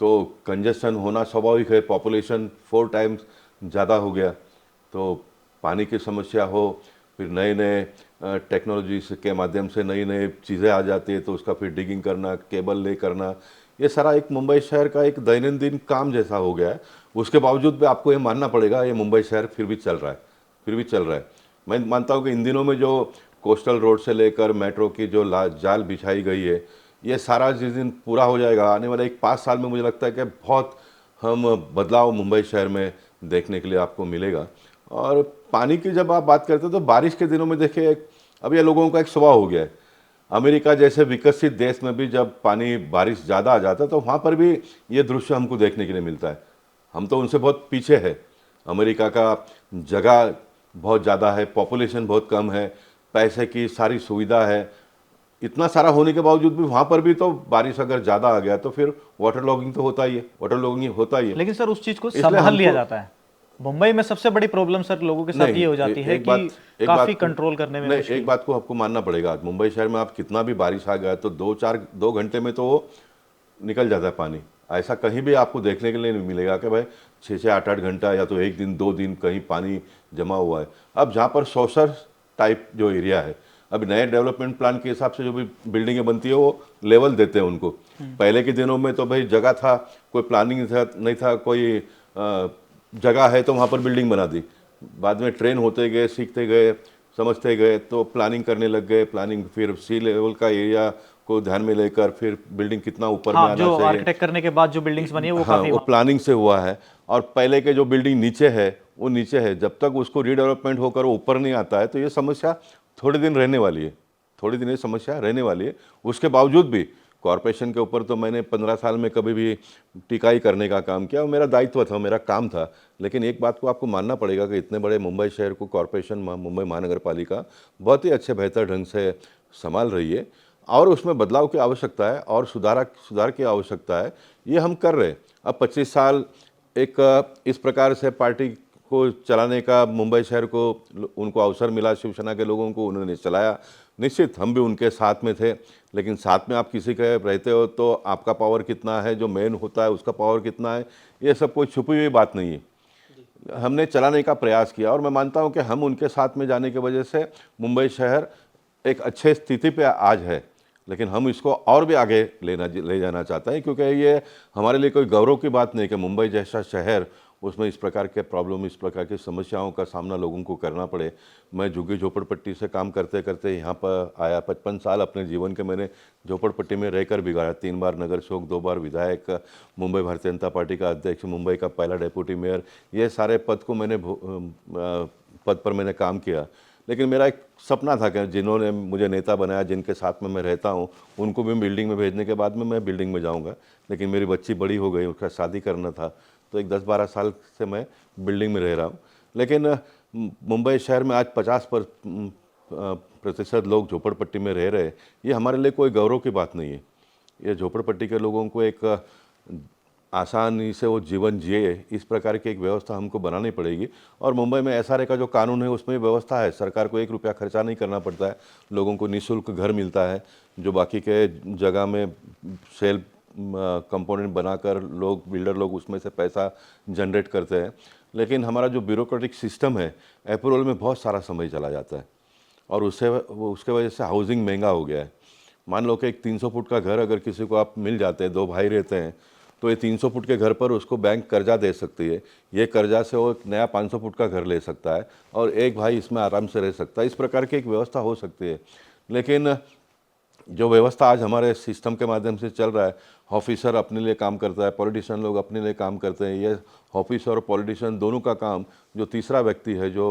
A: तो कंजेशन होना स्वाभाविक है। पॉपुलेशन 4 टाइम्स ज़्यादा हो गया, तो पानी की समस्या हो, फिर नए नए टेक्नोलॉजी के माध्यम से नई नई चीज़ें आ जाती है, तो उसका फिर डिगिंग करना, केबल ले करना, ये सारा एक मुंबई शहर का एक दैनंदिन काम जैसा हो गया है। उसके बावजूद भी आपको ये मानना पड़ेगा, ये मुंबई शहर फिर भी चल रहा है, फिर भी चल रहा है। मैं मानता हूँ कि इन दिनों में जो कोस्टल रोड से लेकर मेट्रो की जो जाल बिछाई गई है, ये सारा जिस दिन पूरा हो जाएगा, आने वाले एक 5 साल में मुझे लगता है कि बहुत हम बदलाव मुंबई शहर में देखने के लिए आपको मिलेगा। और पानी की जब आप बात करते हो तो बारिश के दिनों में देखिए, अब ये लोगों का एक स्वभाव हो गया है। अमेरिका जैसे विकसित देश में भी जब पानी बारिश ज़्यादा आ जाता है तो वहाँ पर भी ये दृश्य हमको देखने के लिए मिलता है। हम तो उनसे बहुत पीछे है। अमेरिका का जगह बहुत ज़्यादा है, पॉपुलेशन बहुत कम है, पैसे की सारी सुविधा है, इतना सारा होने के बावजूद भी वहाँ पर भी तो बारिश अगर ज़्यादा आ गया तो फिर वाटर लॉगिंग तो होता ही है, वाटर लॉगिंग होता ही है।
B: लेकिन सर उस चीज़ को
A: इसलिए
B: संभाल लिया
A: हमको-
B: जाता है। मुंबई में सबसे बड़ी प्रॉब्लम सर लोगों के साथ
A: नहीं,
B: ये हो जाती है
A: एक
B: कि
A: बात- एक
B: काफ़ी
A: बात को-
B: कंट्रोल करने में
A: नहीं,
B: मुश्किल।
A: एक बात को आपको मानना पड़ेगा। मुंबई शहर में आप कितना भी बारिश आ गया तो 2 घंटे में तो वो निकल जाता है पानी। ऐसा कहीं भी आपको देखने के लिए नहीं मिलेगा कि भाई 6 8 घंटा या तो 1 दिन 2 दिन कहीं पानी जमा हुआ है। अब जहाँ पर सोशल टाइप जो एरिया है, अब नए डेवलपमेंट प्लान के हिसाब से जो भी बिल्डिंगें बनती है वो लेवल देते हैं उनको। पहले के दिनों में तो भाई जगह था, कोई प्लानिंग नहीं था, कोई जगह है तो वहाँ पर बिल्डिंग बना दी। बाद में ट्रेन होते गए, सीखते गए, समझते गए, तो प्लानिंग करने लग गए। प्लानिंग फिर सी लेवल का एरिया को ध्यान में लेकर फिर बिल्डिंग कितना ऊपर में
B: हाँ,
A: आना
B: जो
A: चाहिए।
B: आर्किटेक्ट करने के बाद जो बिल्डिंग्स बनी है वो
A: हाँ,
B: काफ़ी
A: वो प्लानिंग से हुआ है। और पहले के जो बिल्डिंग नीचे है वो नीचे है, जब तक उसको रीडेवलपमेंट होकर वो ऊपर नहीं आता है तो ये समस्या थोड़े दिन रहने वाली है, थोड़ी दिन ये समस्या रहने वाली है। उसके बावजूद भी कॉरपोरेशन के ऊपर तो मैंने 15 साल में कभी भी टिकाई करने का काम किया, और मेरा दायित्व था, मेरा काम था। लेकिन एक बात को आपको मानना पड़ेगा कि इतने बड़े मुंबई शहर को कॉरपोरेशन मुंबई महानगर पालिका बहुत ही अच्छे बेहतर ढंग से संभाल रही है, और उसमें बदलाव की आवश्यकता है और सुधार की आवश्यकता है। ये हम कर रहे हैं। अब 25 साल एक इस प्रकार से पार्टी को चलाने का मुंबई शहर को उनको अवसर मिला, शिवसेना के लोगों को, उन्होंने चलाया। निश्चित हम भी उनके साथ में थे, लेकिन साथ में आप किसी के रहते हो तो आपका पावर कितना है, जो मेन होता है उसका पावर कितना है, ये सब कोई छुपी हुई बात नहीं है। हमने चलाने का प्रयास किया, और मैं मानता हूं कि हम उनके साथ में जाने की वजह से मुंबई शहर एक अच्छे स्थिति पे आज है। लेकिन हम इसको और भी आगे ले जाना चाहते हैं, क्योंकि ये हमारे लिए कोई गौरव की बात नहीं कि मुंबई जैसा शहर, उसमें इस प्रकार के प्रॉब्लम, इस प्रकार की समस्याओं का सामना लोगों को करना पड़े। मैं झुग्गी झोपड़पट्टी से काम करते करते यहाँ पर आया। 55 साल अपने जीवन के मैंने झोपड़पट्टी में रहकर बिगाड़ा। 3 बार नगर सेवक, 2 बार विधायक, मुंबई भारतीय जनता पार्टी का अध्यक्ष, मुंबई का पहला डेप्यूटी मेयर, ये सारे पद को पद पर मैंने काम किया। लेकिन मेरा एक सपना था कि जिन्होंने मुझे नेता बनाया, जिनके साथ में मैं रहता हूँ, उनको भी बिल्डिंग में भेजने के बाद में मैं बिल्डिंग में जाऊँगा। लेकिन मेरी बच्ची बड़ी हो गई, उसका शादी करना था, तो एक 10-12 साल से मैं बिल्डिंग में रह रहा हूँ। लेकिन मुंबई शहर में आज 50% लोग झोपड़पट्टी में रह रहे हैं। ये हमारे लिए कोई गौरव की बात नहीं है। ये झोपड़पट्टी के लोगों को एक आसानी से वो जीवन जिए, इस प्रकार की एक व्यवस्था हमको बनानी पड़ेगी। और मुंबई में एसआरए का जो कानून है उसमें व्यवस्था है, सरकार को 1 रुपया खर्चा नहीं करना पड़ता है, लोगों को निःशुल्क घर मिलता है, जो बाकी के जगह में सेल्फ कंपोनेंट बनाकर बिल्डर लोग उसमें से पैसा जनरेट करते हैं। लेकिन हमारा जो ब्यूरोक्रेटिक सिस्टम है, अप्रूवल में बहुत सारा समय चला जाता है, और उसके वजह से हाउसिंग महंगा हो गया है। मान लो कि एक 300 फुट का घर अगर किसी को आप मिल जाते हैं, 2 भाई रहते हैं, तो ये 300 फुट के घर पर उसको बैंक कर्जा दे सकती है। ये कर्जा से वो एक नया 500 फुट का घर ले सकता है और एक भाई इसमें आराम से रह सकता है। इस प्रकार की एक व्यवस्था हो सकती है। लेकिन जो व्यवस्था आज हमारे सिस्टम के माध्यम से चल रहा है, ऑफिसर अपने लिए काम करता है, पॉलिटिशियन लोग अपने लिए काम करते हैं। ये ऑफिसर और पॉलिटिशियन दोनों का काम, जो तीसरा व्यक्ति है जो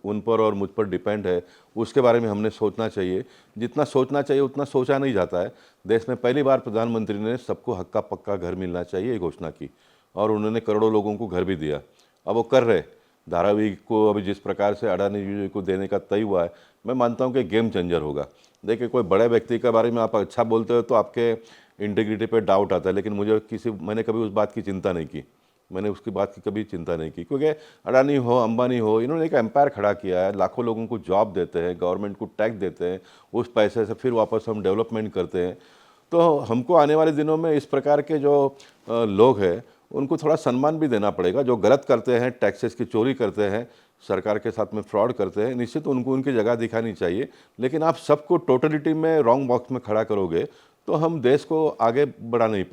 A: उन पर और मुझ पर डिपेंड है, उसके बारे में हमने सोचना चाहिए। जितना सोचना चाहिए उतना सोचा नहीं जाता है। देश में पहली बार प्रधानमंत्री ने सबको हक्का पक्का घर मिलना चाहिए ये घोषणा की और उन्होंने करोड़ों लोगों को घर भी दिया। अब वो कर रहे। धारावी को अभी जिस प्रकार से अडानी जी को देने का तय हुआ है, मैं मानता हूँ कि गेम चेंजर होगा। देखिए, कोई बड़े व्यक्ति के बारे में आप अच्छा बोलते हो तो आपके इंटीग्रिटी पे डाउट आता है, लेकिन मैंने कभी उस बात की चिंता नहीं की। मैंने उसकी बात की कभी चिंता नहीं की, क्योंकि अडानी हो, अंबानी हो, इन्होंने एक एम्पायर खड़ा किया है। लाखों लोगों को जॉब देते हैं, गवर्नमेंट को टैक्स देते हैं, उस पैसे से फिर वापस हम डेवलपमेंट करते हैं। तो हमको आने वाले दिनों में इस प्रकार के जो लोग हैं उनको थोड़ा सम्मान भी देना पड़ेगा। जो गलत करते हैं, टैक्सेस की चोरी करते हैं, सरकार के साथ में फ्रॉड करते हैं, निश्चित उनको उनकी जगह दिखानी चाहिए। लेकिन आप सबको टोटलिटी में रॉन्ग बॉक्स में खड़ा करोगे तो हम देश को आगे बढ़ा नहीं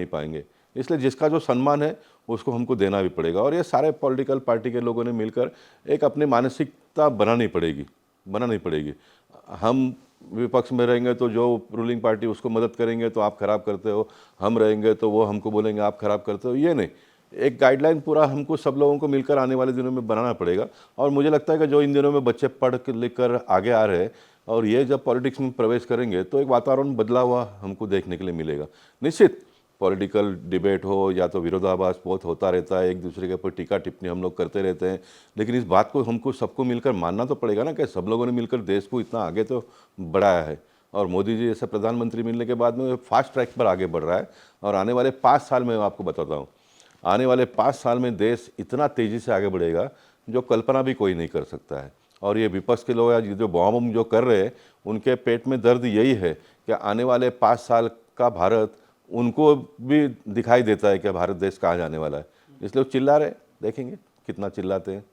A: पाएंगे। इसलिए जिसका जो सम्मान है उसको हमको देना भी पड़ेगा। और ये सारे पॉलिटिकल पार्टी के लोगों ने मिलकर एक अपनी मानसिकता बनानी पड़ेगी। हम विपक्ष में रहेंगे तो जो रूलिंग पार्टी उसको मदद करेंगे तो आप खराब करते हो, हम रहेंगे तो वो हमको बोलेंगे आप खराब करते हो। ये नहीं, एक गाइडलाइन पूरा हमको सब लोगों को मिलकर आने वाले दिनों में बनाना पड़ेगा। और मुझे लगता है कि जो इन दिनों में बच्चे पढ़ लिख कर आगे आ रहे हैं और ये जब पॉलिटिक्स में प्रवेश करेंगे तो एक वातावरण बदला हुआ हमको देखने के लिए मिलेगा। निश्चित पॉलिटिकल डिबेट हो या तो विरोधाभास बहुत होता रहता है, एक दूसरे के ऊपर टीका टिप्पणी हम लोग करते रहते हैं, लेकिन इस बात को हमको सबको मिलकर मानना तो पड़ेगा ना कि सब लोगों ने मिलकर देश को इतना आगे तो बढ़ाया है। और मोदी जी जैसे प्रधानमंत्री मिलने के बाद में फास्ट ट्रैक पर आगे बढ़ रहा है। और आने वाले 5 साल में मैं आपको बताता हूँ, आने वाले 5 साल में देश इतना तेज़ी से आगे बढ़ेगा जो कल्पना भी कोई नहीं कर सकता है। और ये विपक्ष के लोग आज जो बॉम्ब जो कर रहे हैं उनके पेट में दर्द यही है कि आने वाले 5 साल का भारत उनको भी दिखाई देता है कि भारत देश कहाँ जाने वाला है। इसलिए वो चिल्ला रहे, देखेंगे कितना चिल्लाते हैं।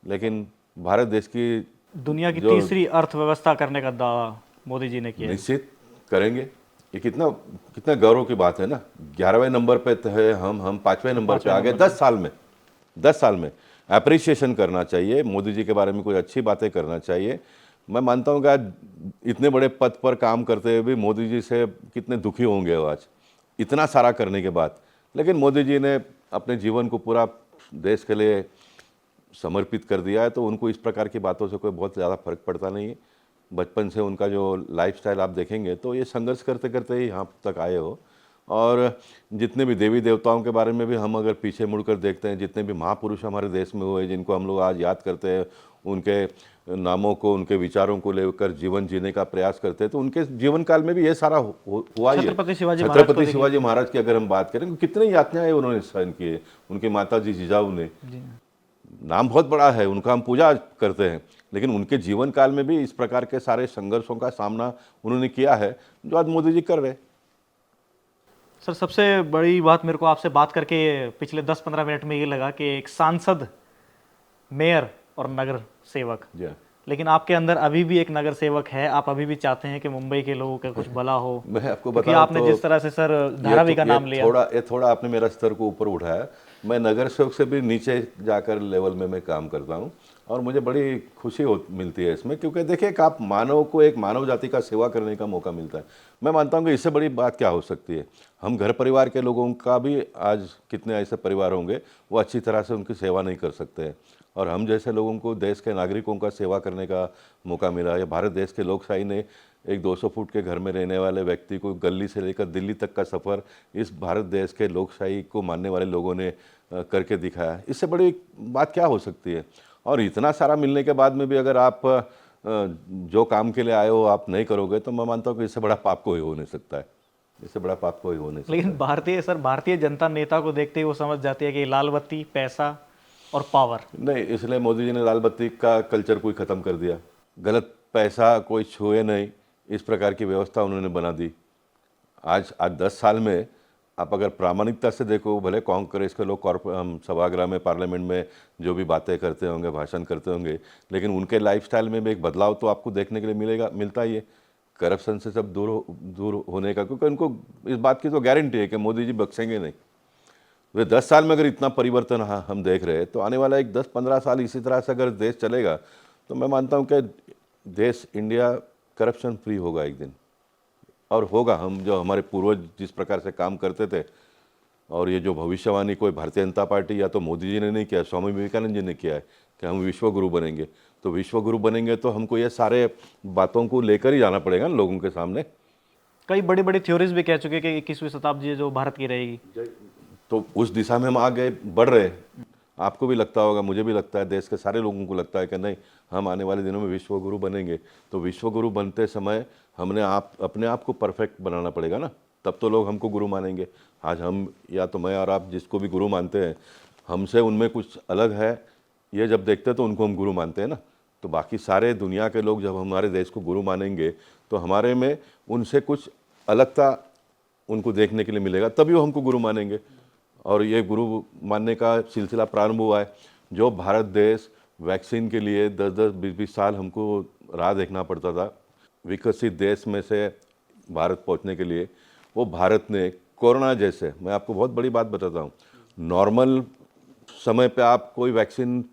A: लेकिन भारत देश की
B: दुनिया की तीसरी अर्थव्यवस्था करने का दावा मोदी जी ने किया है।
A: निश्चित करेंगे। ये कितना गौरव की बात है ना। 11वें नंबर पे तो है, हम 5वें नंबर पे आ गए 10 साल में। अप्रिसिएशन करना चाहिए, मोदी जी के बारे में कोई अच्छी बातें करना चाहिए। मैं मानता हूँ कि आज इतने बड़े पद पर काम करते हुए भी मोदी जी से कितने दुखी होंगे वो आज, इतना सारा करने के बाद। लेकिन मोदी जी ने अपने जीवन को पूरा देश के लिए समर्पित कर दिया है, तो उनको इस प्रकार की बातों से कोई बहुत ज़्यादा फर्क पड़ता नहीं है। बचपन से उनका जो लाइफस्टाइल आप देखेंगे तो ये संघर्ष करते करते ही यहाँ तक आए हो। और जितने भी देवी देवताओं के बारे में भी हम अगर पीछे मुड़कर देखते हैं, जितने भी महापुरुष हमारे देश में हुए जिनको हम लोग आज याद करते हैं, उनके नामों को, उनके विचारों को लेकर जीवन जीने का प्रयास करते हैं, तो उनके जीवन काल में भी ये सारा हुआ ही है।
B: छत्रपति
A: शिवाजी महाराज की अगर हम बात करें, कितने यातनाएं उन्होंने सहन किए। उनकी माता जी जिजाऊ ने, नाम बहुत बड़ा है उनका, हम पूजा करते हैं, लेकिन उनके जीवन काल में भी इस प्रकार के सारे संघर्षों का सामना उन्होंने किया है जो आज मोदी जी कर रहे हैं।
B: सर, सबसे बड़ी बात मेरे को आपसे बात करके पिछले 10-15 मिनट में ये लगा कि एक सांसद, मेयर और नगर सेवक, लेकिन आपके अंदर अभी भी एक नगर सेवक है। आप अभी भी चाहते हैं कि मुंबई के लोगों का कुछ भला हो।
A: मैं आपको
B: क्योंकि
A: बताऊं
B: आपने
A: तो
B: जिस तरह से सर धारावी का नाम लिया,
A: थोड़ा आपने मेरा स्तर को ऊपर उठाया। मैं नगर सेवक से भी नीचे जाकर लेवल में मैं काम करता हूं और मुझे बड़ी खुशी मिलती है इसमें, क्योंकि देखिए आप मानव को एक मानव जाति का सेवा करने का मौका मिलता है। मैं मानता हूं कि इससे बड़ी बात क्या हो सकती है। हम घर परिवार के लोगों का भी, आज कितने ऐसे परिवार होंगे वो अच्छी तरह से उनकी सेवा नहीं कर सकते हैं, और हम जैसे लोगों को, देश के नागरिकों का सेवा करने का मौका मिला है। भारत देश के लोकशाही ने एक 200 फुट के घर में रहने वाले व्यक्ति को गली से लेकर दिल्ली तक का सफ़र इस भारत देश के लोकशाही को मानने वाले लोगों ने करके दिखाया है। इससे बड़ी बात क्या हो सकती है। और इतना सारा मिलने के बाद में भी अगर आप जो काम के लिए आए हो आप नहीं करोगे, तो मैं मानता हूँ कि इससे बड़ा पाप कोई हो नहीं सकता है। इससे बड़ा पाप कोई हो नहीं सकता।
B: लेकिन भारतीय जनता नेता को देखते ही वो समझ जाती है कि लाल बत्ती, पैसा और पावर
A: नहीं, इसलिए मोदी जी ने लाल बत्ती का कल्चर कोई ख़त्म कर दिया। गलत पैसा कोई छुए नहीं, इस प्रकार की व्यवस्था उन्होंने बना दी। आज 10 साल में आप अगर प्रामाणिकता से देखो, भले कांग्रेस के लोग सभागृह में, पार्लियामेंट में जो भी बातें करते होंगे, भाषण करते होंगे, लेकिन उनके लाइफस्टाइल में भी एक बदलाव तो आपको देखने के लिए मिलता ही है। करप्शन से सब दूर होने का, क्योंकि उनको इस बात की तो गारंटी है कि मोदी जी बख्शेंगे नहीं। वे 10 साल में अगर इतना परिवर्तन हम देख रहे हैं, तो आने वाला एक 10-15 साल इसी तरह से अगर देश चलेगा तो मैं मानता हूँ कि देश इंडिया करप्शन फ्री होगा एक दिन। और होगा, हम जो हमारे पूर्वज जिस प्रकार से काम करते थे, और ये जो भविष्यवाणी कोई भारतीय जनता पार्टी या तो मोदी जी ने नहीं किया, स्वामी विवेकानंद जी ने किया है कि हम विश्व गुरु बनेंगे, तो विश्व गुरु बनेंगे तो हमको ये सारे बातों को लेकर ही जाना पड़ेगा ना लोगों के सामने।
B: कई बड़ी बड़ी थ्योरीज भी कह चुके हैं कि 21वीं शताब्दी जो भारत की रहेगी।
A: तो उस दिशा में हम आगे बढ़ रहे हैं। आपको भी लगता होगा, मुझे भी लगता है, देश के सारे लोगों को लगता है कि नहीं, हम आने वाले दिनों में विश्व गुरु बनेंगे। तो विश्व गुरु बनते समय हमने अपने आप को परफेक्ट बनाना पड़ेगा ना, तब तो लोग हमको गुरु मानेंगे। आज हम या तो मैं और आप जिसको भी गुरु मानते हैं, हमसे उनमें कुछ अलग है, ये जब देखते हैं तो उनको हम गुरु मानते हैं ना। तो बाकी सारे दुनिया के लोग जब हमारे देश को गुरु मानेंगे तो हमारे में उनसे कुछ अलगता उनको देखने के लिए मिलेगा, तभी वो हमको गुरु मानेंगे। और ये गुरु मानने का सिलसिला प्रारंभ हुआ है। जो भारत देश वैक्सीन के लिए 10-10, 20-20 साल हमको राह देखना पड़ता था विकसित देश में से भारत पहुंचने के लिए, वो भारत ने कोरोना जैसे, मैं आपको बहुत बड़ी बात बताता हूँ, नॉर्मल समय पे आप कोई वैक्सीन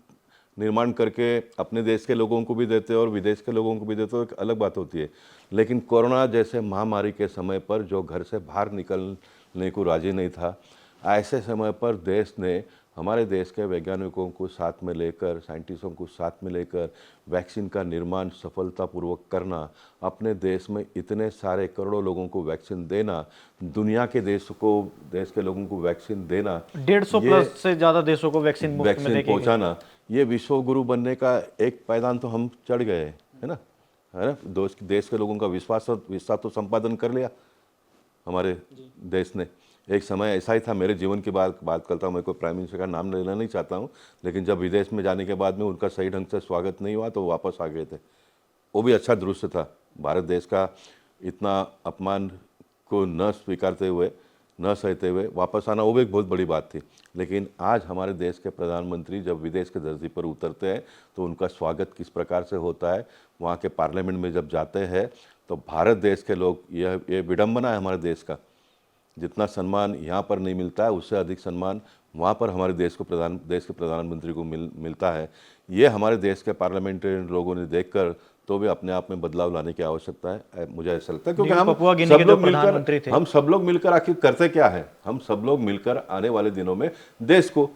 A: निर्माण करके अपने देश के लोगों को भी देते हो और विदेश के लोगों को भी देते हो, एक अलग बात होती है। लेकिन कोरोना जैसे महामारी के समय पर जो घर से बाहर निकलने को राजी नहीं था, ऐसे समय पर देश ने हमारे देश के वैज्ञानिकों को साथ में लेकर, साइंटिस्टों को साथ में लेकर वैक्सीन का निर्माण सफलतापूर्वक करना, अपने देश में इतने सारे करोड़ों लोगों को वैक्सीन देना, दुनिया के देश के लोगों को वैक्सीन देना,
B: 150 प्लस से ज़्यादा देशों को वैक्सीन मुफ्त में
A: वैक्सीन
B: देके
A: पहुंचाना, ये विश्व गुरु बनने का एक पायदान तो हम चढ़ गए हैं, है ना। देश के लोगों का विश्वास तो संपादन कर लिया हमारे देश ने। एक समय ऐसा ही था, मेरे जीवन की बात करता हूँ, मैं कोई प्राइम मिनिस्टर का नाम लेना नहीं चाहता हूँ, लेकिन जब विदेश में जाने के बाद में उनका सही ढंग से स्वागत नहीं हुआ तो वो वापस आ गए थे। वो भी अच्छा दृश्य था। भारत देश का इतना अपमान को न स्वीकारते हुए, न सहते हुए वापस आना, वो भी एक बहुत बड़ी बात थी। लेकिन आज हमारे देश के प्रधानमंत्री जब विदेश के धरती पर उतरते हैं तो उनका स्वागत किस प्रकार से होता है, वहाँ के पार्लियामेंट में जब जाते हैं तो भारत देश के लोग, ये विडंबना है हमारे देश का, जितना सम्मान यहाँ पर नहीं मिलता है उससे अधिक सम्मान वहाँ पर हमारे देश के प्रधानमंत्री को मिलता है। ये हमारे देश के पार्लियामेंटेरियन लोगों ने देखकर तो भी अपने आप में बदलाव लाने की आवश्यकता है, मुझे ऐसा लगता है। क्योंकि हम सब लोग मिलकर आखिर करते क्या है, हम सब लोग मिलकर आने वाले दिनों में देश को,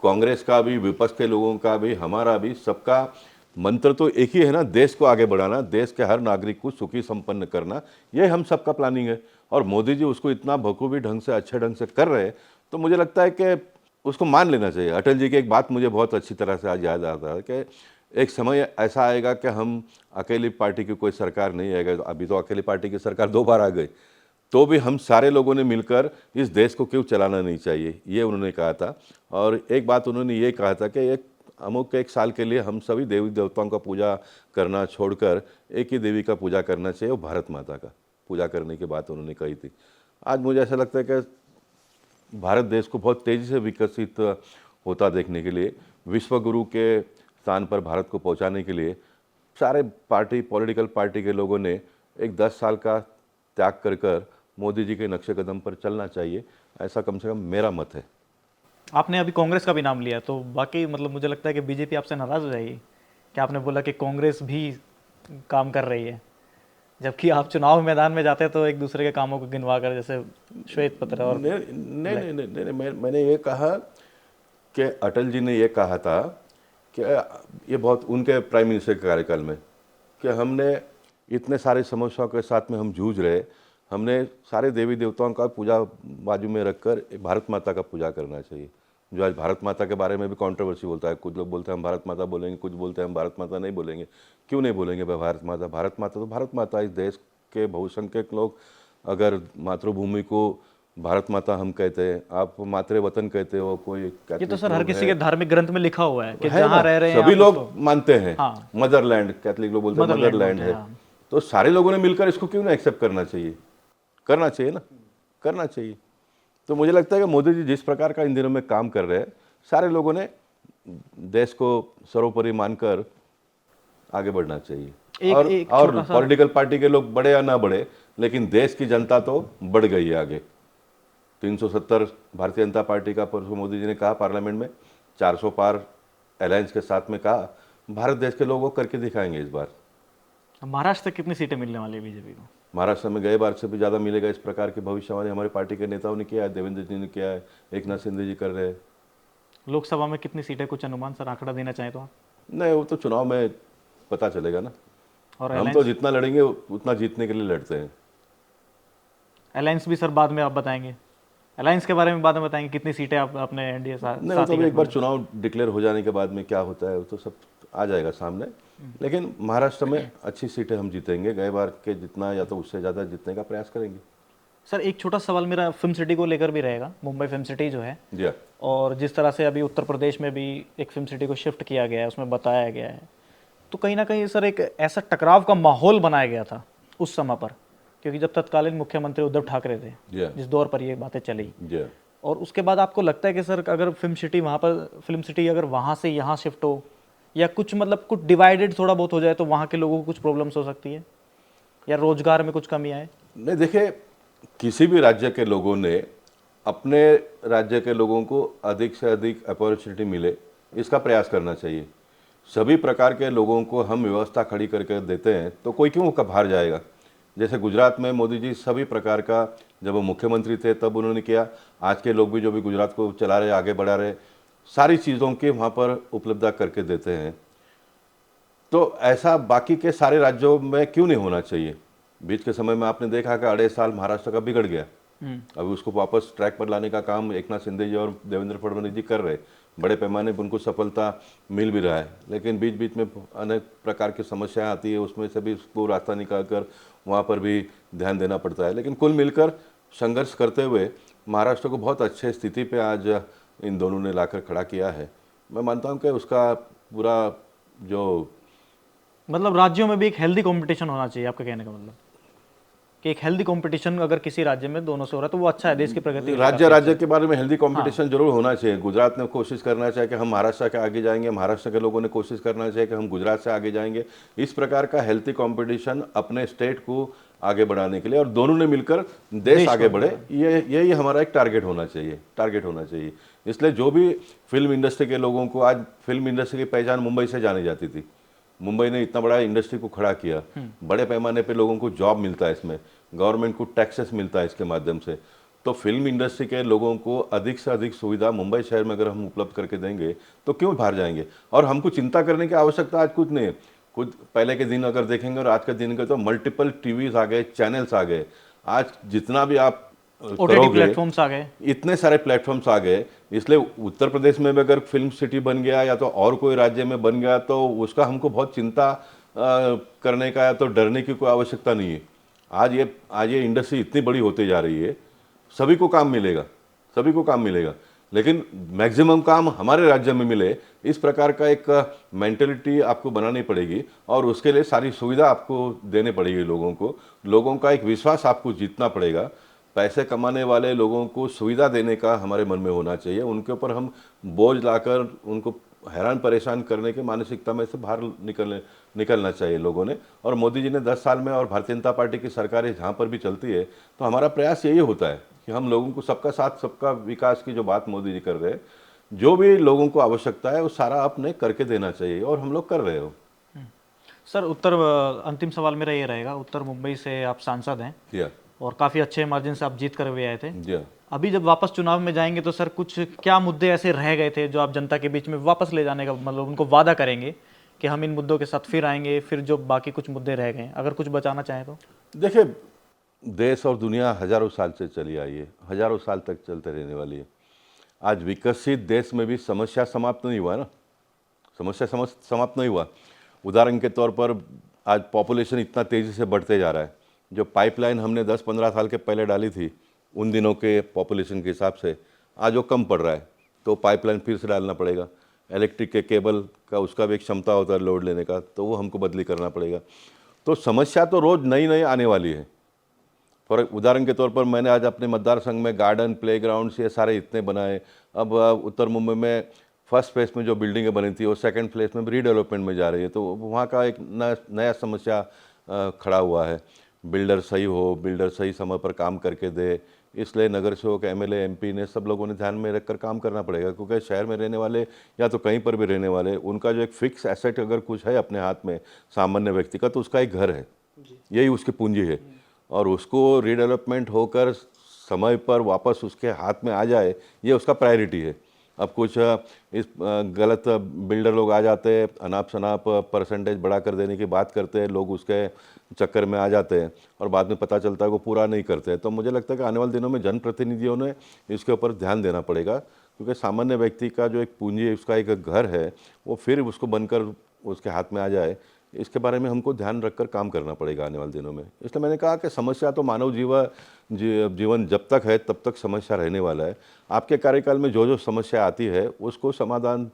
A: कांग्रेस का भी, विपक्ष के लोगों का भी, हमारा भी, सबका मंत्र तो एक ही है ना, देश को आगे बढ़ाना, देश के हर नागरिक को सुखी संपन्न करना, ये हम सबका प्लानिंग है। और मोदी जी उसको इतना बखूबी ढंग से, अच्छे ढंग से कर रहे हैं, तो मुझे लगता है कि उसको मान लेना चाहिए। अटल जी की एक बात मुझे बहुत अच्छी तरह से आज याद आता है कि एक समय ऐसा आएगा कि हम अकेली पार्टी की कोई सरकार नहीं आएगा। अभी तो अकेली पार्टी की सरकार 2 बार आ गई, तो भी हम सारे लोगों ने मिलकर इस देश को क्यों चलाना नहीं चाहिए, ये उन्होंने कहा था। और एक बात उन्होंने ये कहा था कि एक साल के लिए हम सभी देवी देवताओं का पूजा करना छोड़कर एक ही देवी का पूजा करना चाहिए, वो भारत माता का पूजा करने की बात उन्होंने कही थी। आज मुझे ऐसा लगता है कि भारत देश को बहुत तेज़ी से विकसित होता देखने के लिए, विश्व गुरु के स्थान पर भारत को पहुंचाने के लिए सारे पॉलिटिकल पार्टी के लोगों ने एक 10 साल का त्याग कर मोदी जी के नक्शे कदम पर चलना चाहिए, ऐसा कम से कम मेरा मत है।
B: आपने अभी कांग्रेस का भी नाम लिया, तो बाकी मतलब मुझे लगता है कि बीजेपी आपसे नाराज़ हो जाएगी कि आपने बोला कि कांग्रेस भी काम कर रही है, जबकि आप चुनाव मैदान में जाते हैं तो एक दूसरे के कामों को गिनवा कर, जैसे श्वेत पत्र और
A: नहीं, मैंने ये कहा कि अटल जी ने ये कहा था कि ये बहुत उनके प्राइम मिनिस्टर के कार्यकाल में, कि हमने इतने सारे समस्याओं के साथ में हम जूझ रहे, हमने सारे देवी देवताओं का पूजा बाजू में रखकर भारत माता का पूजा करना चाहिए। जो आज भारत माता के बारे में भी कंट्रोवर्सी बोलता है, कुछ लोग बोलते हैं हम भारत माता बोलेंगे, कुछ बोलते हैं हम भारत माता नहीं बोलेंगे। क्यों नहीं बोलेंगे भाई भारत माता? भारत माता तो भारत माता, इस देश के बहुसंख्यक लोग अगर मातृभूमि को भारत माता हम कहते हैं, आप मातृ वतन कहते हो, कोई
B: ये तो सर हर किसी के धार्मिक ग्रंथ में लिखा हुआ है कि
A: है
B: जहाँ रह रहे हैं
A: सभी लोग मानते हैं।
B: हाँ।
A: मदरलैंड, कैथलिक लोग बोलते हैं मदरलैंड है, तो सारे लोगों ने मिलकर इसको क्यों ना एक्सेप्ट करना चाहिए? करना चाहिए ना, करना चाहिए। तो मुझे लगता है कि मोदी जी जिस प्रकार का इन दिनों में काम कर रहे हैं, सारे लोगों ने देश को सर्वोपरि मानकर आगे बढ़ना चाहिए।
B: एक
A: और
B: छोटा सा
A: पॉलिटिकल पार्टी के लोग बढ़े या ना बढ़े, लेकिन देश की जनता तो बढ़ गई है आगे। 370 भारतीय जनता पार्टी का परसों मोदी जी ने कहा पार्लियामेंट में, 400 पार अलायंस के साथ में कहा, भारत देश के लोगों को करके दिखाएंगे इस बार।
B: महाराष्ट्र तक कितनी सीटें मिलने वाली है बीजेपी को?
A: महाराष्ट्र में गए बार से भी ज़्यादा मिलेगा, इस प्रकार की भविष्यवाणी हमारे पार्टी के नेताओं ने किया है, देवेंद्र जी ने किया है, एकनाथ शिंदे जी कर रहे हैं।
B: लोकसभा में कितनी सीटें, कुछ अनुमान सर, आंकड़ा देना चाहें तो आप?
A: नहीं, वो तो चुनाव में पता चलेगा ना।
B: और
A: हम तो
B: अलायंस,
A: जितना लड़ेंगे उतना जीतने के लिए लड़ते हैं।
B: अलायंस भी सर बाद में आप बताएंगे, अलायंस के बारे में बाद में बताएंगे, कितनी सीटें आप अपने एनडीए
A: नहीं, वो तो अभी एक बार चुनाव डिक्लेयर हो जाने के बाद में क्या होता है वो तो सब आ जाएगा सामने। लेकिन महाराष्ट्र में अच्छी सीटें हम जीतेंगे, गए बार के जितना या तो उससे ज़्यादा जीतने का प्रयास करेंगे।
B: सर एक छोटा सवाल मेरा फिल्म सिटी को लेकर भी रहेगा। मुंबई फिल्म सिटी जो है,
A: जी हाँ।
B: और जिस तरह से अभी उत्तर प्रदेश में भी एक फिल्म सिटी को शिफ्ट किया गया है, उसमें बताया गया है, तो कहीं ना कहीं सर एक ऐसा टकराव का माहौल बनाया गया था उस समय पर, क्योंकि जब तत्कालीन मुख्यमंत्री उद्धव ठाकरे थे,
A: जी हाँ।
B: जिस दौर पर ये बातें चली,
A: जी हाँ।
B: और उसके बाद आपको लगता है कि सर अगर फिल्म सिटी वहाँ पर, फिल्म सिटी अगर वहाँ से यहाँ शिफ्ट हो, या कुछ मतलब कुछ डिवाइडेड थोड़ा बहुत हो जाए, तो वहाँ के लोगों को कुछ प्रॉब्लम्स हो सकती है, या रोजगार में कुछ कमी आए?
A: नहीं, देखिए, किसी भी राज्य के लोगों ने अपने राज्य के लोगों को अधिक से अधिक अपॉर्चुनिटी मिले, इसका प्रयास करना चाहिए। सभी प्रकार के लोगों को हम व्यवस्था खड़ी करके देते हैं तो कोई क्यों बाहर जाएगा। जैसे गुजरात में मोदी जी सभी प्रकार का, जब वो मुख्यमंत्री थे तब उन्होंने किया, आज के लोग भी जो भी गुजरात को चला रहे, आगे बढ़ा रहे, सारी चीज़ों के वहाँ पर उपलब्धता करके देते हैं। तो ऐसा बाकी के सारे राज्यों में क्यों नहीं होना चाहिए। बीच के समय में आपने देखा कि 2.5 साल महाराष्ट्र का बिगड़ गया, अभी उसको वापस ट्रैक पर लाने का काम एकनाथ शिंदे जी और देवेंद्र फडणवीस जी कर रहे, बड़े पैमाने पर उनको सफलता मिल भी रहा है, लेकिन बीच बीच में अनेक प्रकार की समस्याएं आती है, उसमें से भी उसको रास्ता निकाल कर वहाँ पर भी ध्यान देना पड़ता है। लेकिन कुल मिलकर संघर्ष करते हुए महाराष्ट्र को बहुत अच्छे स्थिति पे आज इन दोनों ने लाकर खड़ा किया है। मैं मानता हूँ कि उसका पूरा जो
B: मतलब राज्यों में भी एक हेल्दी कंपटीशन होना चाहिए, आपका कहने का मतलब कि एक हेल्दी कंपटीशन अगर किसी राज्य में दोनों से हो रहा है तो वो अच्छा है, देश की प्रगति के लिए
A: राज्य
B: काफी अच्छा
A: राज्य के बारे में हेल्दी कंपटीशन जरूर होना चाहिए। गुजरात ने कोशिश करना चाहिए कि हम महाराष्ट्र के आगे जाएंगे, महाराष्ट्र के लोगों ने कोशिश करना चाहिए कि हम गुजरात से आगे जाएंगे। इस प्रकार का हेल्दी कंपटीशन अपने स्टेट को आगे बढ़ाने के लिए, और दोनों ने मिलकर देश आगे बढ़े, यही हमारा एक टारगेट होना चाहिए। इसलिए जो भी फिल्म इंडस्ट्री के लोगों को, आज फिल्म इंडस्ट्री की पहचान मुंबई से जानी जाती थी, मुंबई ने इतना बड़ा इंडस्ट्री को खड़ा किया, बड़े पैमाने पे लोगों को जॉब मिलता है, इसमें गवर्नमेंट को टैक्सेस मिलता है इसके माध्यम से। तो फिल्म इंडस्ट्री के लोगों को अधिक से अधिक सुविधा मुंबई शहर में अगर हम उपलब्ध करके देंगे तो क्यों बाहर जाएंगे। और हमको चिंता करने की आवश्यकता आज कुछ नहीं है। कुछ पहले के दिन अगर देखेंगे और आज के दिन के, तो मल्टीपल टीवीज आ गए, चैनल्स आ गए, आज जितना भी आप
B: ओटीटी प्लेटफॉर्म्स आ गए,
A: इतने सारे प्लेटफॉर्म्स आ गए। इसलिए उत्तर प्रदेश में भी अगर फिल्म सिटी बन गया या तो और कोई राज्य में बन गया तो उसका हमको बहुत चिंता करने का या तो डरने की कोई आवश्यकता नहीं है। आज ये इंडस्ट्री इतनी बड़ी होती जा रही है, सभी को काम मिलेगा, लेकिन मैक्सिमम काम हमारे राज्य में मिले, इस प्रकार का एक मेंटेलिटी आपको बनानी पड़ेगी, और उसके लिए सारी सुविधा आपको देने पड़ेगी लोगों का एक विश्वास आपको जीतना पड़ेगा। पैसे कमाने वाले लोगों को सुविधा देने का हमारे मन में होना चाहिए, उनके ऊपर हम बोझ लाकर उनको हैरान परेशान करने की मानसिकता में से बाहर निकलना चाहिए लोगों ने। और मोदी जी ने 10 साल में, और भारतीय जनता पार्टी की सरकारें जहाँ पर भी चलती है तो हमारा प्रयास यही होता है कि हम लोगों को सबका साथ सबका विकास की जो बात मोदी जी कर रहे हैं, जो भी लोगों को आवश्यकता है वो सारा आपने करके देना चाहिए, और हम लोग कर रहे हो।
B: सर अंतिम सवाल मेरा ये रहेगा, उत्तर मुंबई से आप सांसद हैं
A: जी
B: और काफ़ी अच्छे मार्जिन से आप जीत कर भी आए थे।
A: जी।
B: अभी जब वापस चुनाव में जाएंगे तो सर कुछ क्या मुद्दे ऐसे रह गए थे जो आप जनता के बीच में वापस ले जाने का, मतलब उनको वादा करेंगे कि हम इन मुद्दों के साथ फिर आएंगे, फिर जो बाकी कुछ मुद्दे रह गए, अगर कुछ बचाना चाहें तो?
A: देखिए, देश और दुनिया हजारों साल से चली आई है, हजारों साल तक चलते रहने वाली है। आज विकसित देश में भी समस्या समाप्त नहीं हुआ ना, समाप्त नहीं हुआ। उदाहरण के तौर पर आज पॉपुलेशन इतना तेज़ी से बढ़ते जा रहा है, जो पाइपलाइन हमने 10-15 साल के पहले डाली थी उन दिनों के पॉपुलेशन के हिसाब से आज वो कम पड़ रहा है, तो पाइपलाइन फिर से डालना पड़ेगा। इलेक्ट्रिक के केबल का उसका भी एक क्षमता होता है लोड लेने का, तो वो हमको बदली करना पड़ेगा। तो समस्या तो रोज़ नई नई आने वाली है। फॉर उदाहरण के तौर पर मैंने आज अपने मतदार संघ में गार्डन, प्लेग्राउंड्स ये सारे इतने बनाए। अब उत्तर मुंबई में फर्स्ट फेज में जो बिल्डिंगें बनी थी वो सेकंड फेज में रीडेवलपमेंट में जा रही है, तो वहाँ का एक नया समस्या खड़ा हुआ है। बिल्डर सही हो, बिल्डर सही समय पर काम करके दे, इसलिए नगर सेवक, एमएलए, एमपी ने सब लोगों ने ध्यान में रखकर काम करना पड़ेगा, क्योंकि शहर में रहने वाले या तो कहीं पर भी रहने वाले, उनका जो एक फिक्स एसेट अगर कुछ है अपने हाथ में सामान्य व्यक्ति का, तो उसका एक घर है, यही उसकी पूंजी है, और उसको रीडेवलपमेंट होकर समय पर वापस उसके हाथ में आ जाए, ये उसका प्रायोरिटी है। अब कुछ इस गलत बिल्डर लोग आ जाते हैं, अनाप शनाप परसेंटेज बढ़ा कर देने की बात करते हैं, लोग उसके चक्कर में आ जाते हैं और बाद में पता चलता है वो पूरा नहीं करते हैं। तो मुझे लगता है कि आने वाले दिनों में जनप्रतिनिधियों ने इसके ऊपर ध्यान देना पड़ेगा, क्योंकि सामान्य व्यक्ति का जो एक पूंजी है, उसका एक घर है, वो फिर उसको बनकर उसके हाथ में आ जाए, इसके बारे में हमको ध्यान रखकर काम करना पड़ेगा आने वाले दिनों में। इसलिए मैंने कहा कि समस्या तो मानव जीवन जब तक है तब तक समस्या रहने वाला है। आपके कार्यकाल में जो जो समस्या आती है उसको समाधान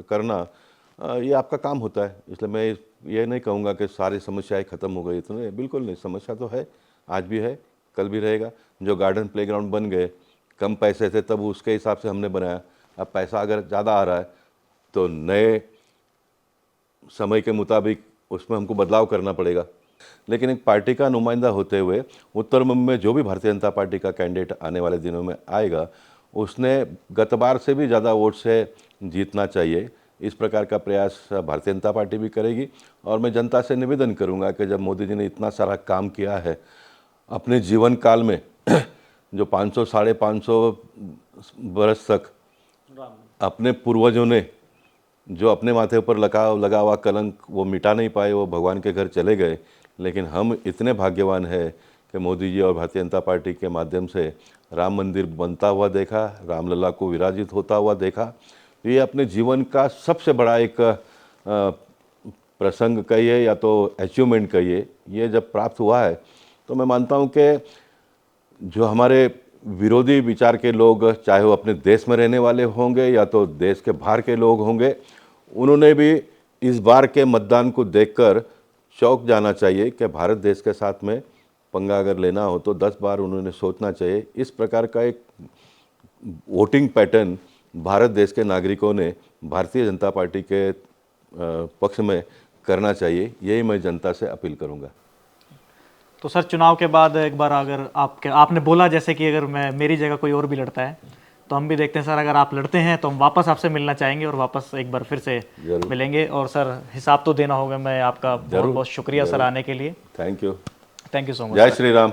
A: करना ये आपका काम होता है। इसलिए मैं ये नहीं कहूँगा कि सारी समस्याएं ख़त्म हो गई, इतने बिल्कुल नहीं, समस्या तो है, आज भी है, कल भी रहेगा। जो गार्डन प्लेग्राउंड बन गए, कम पैसे थे तब उसके हिसाब से हमने बनाया, अब पैसा अगर ज़्यादा आ रहा है तो नए समय के मुताबिक उसमें हमको बदलाव करना पड़ेगा। लेकिन एक पार्टी का नुमाइंदा होते हुए उत्तर मुंबई में जो भी भारतीय जनता पार्टी का कैंडिडेट आने वाले दिनों में आएगा, उसने गत बार से भी ज़्यादा वोट से जीतना चाहिए। इस प्रकार का प्रयास भारतीय जनता पार्टी भी करेगी। और मैं जनता से निवेदन करूंगा कि जब मोदी जी ने इतना सारा काम किया है अपने जीवन काल में जो 500 साढ़े 500 बरस तक अपने पूर्वजों ने जो अपने माथे पर लगा हुआ कलंक वो मिटा नहीं पाए, वो भगवान के घर चले गए। लेकिन हम इतने भाग्यवान हैं कि मोदी जी और भारतीय जनता पार्टी के माध्यम से राम मंदिर बनता हुआ देखा, रामलला को विराजित होता हुआ देखा। तो ये अपने जीवन का सबसे बड़ा एक प्रसंग कहिए या तो अचीवमेंट कहिए, ये जब प्राप्त हुआ है तो मैं मानता हूँ कि जो हमारे विरोधी विचार के लोग, चाहे वो अपने देश में रहने वाले होंगे या तो देश के बाहर के लोग होंगे, उन्होंने भी इस बार के मतदान को देखकर चौंक जाना चाहिए कि भारत देश के साथ में पंगा अगर लेना हो तो 10 बार उन्होंने सोचना चाहिए। इस प्रकार का एक वोटिंग पैटर्न भारत देश के नागरिकों ने भारतीय जनता पार्टी के पक्ष में करना चाहिए, यही मैं जनता से अपील करूंगा।
B: तो सर, चुनाव के बाद एक बार अगर आपने बोला जैसे कि अगर मेरी जगह कोई और भी लड़ता है तो हम भी देखते हैं सर, अगर आप लड़ते हैं तो हम वापस आपसे मिलना चाहेंगे और वापस एक बार फिर से मिलेंगे। और सर, हिसाब तो देना होगा। मैं आपका बहुत बहुत शुक्रिया सर आने के लिए।
A: Thank you
B: so much.
A: जय श्री राम।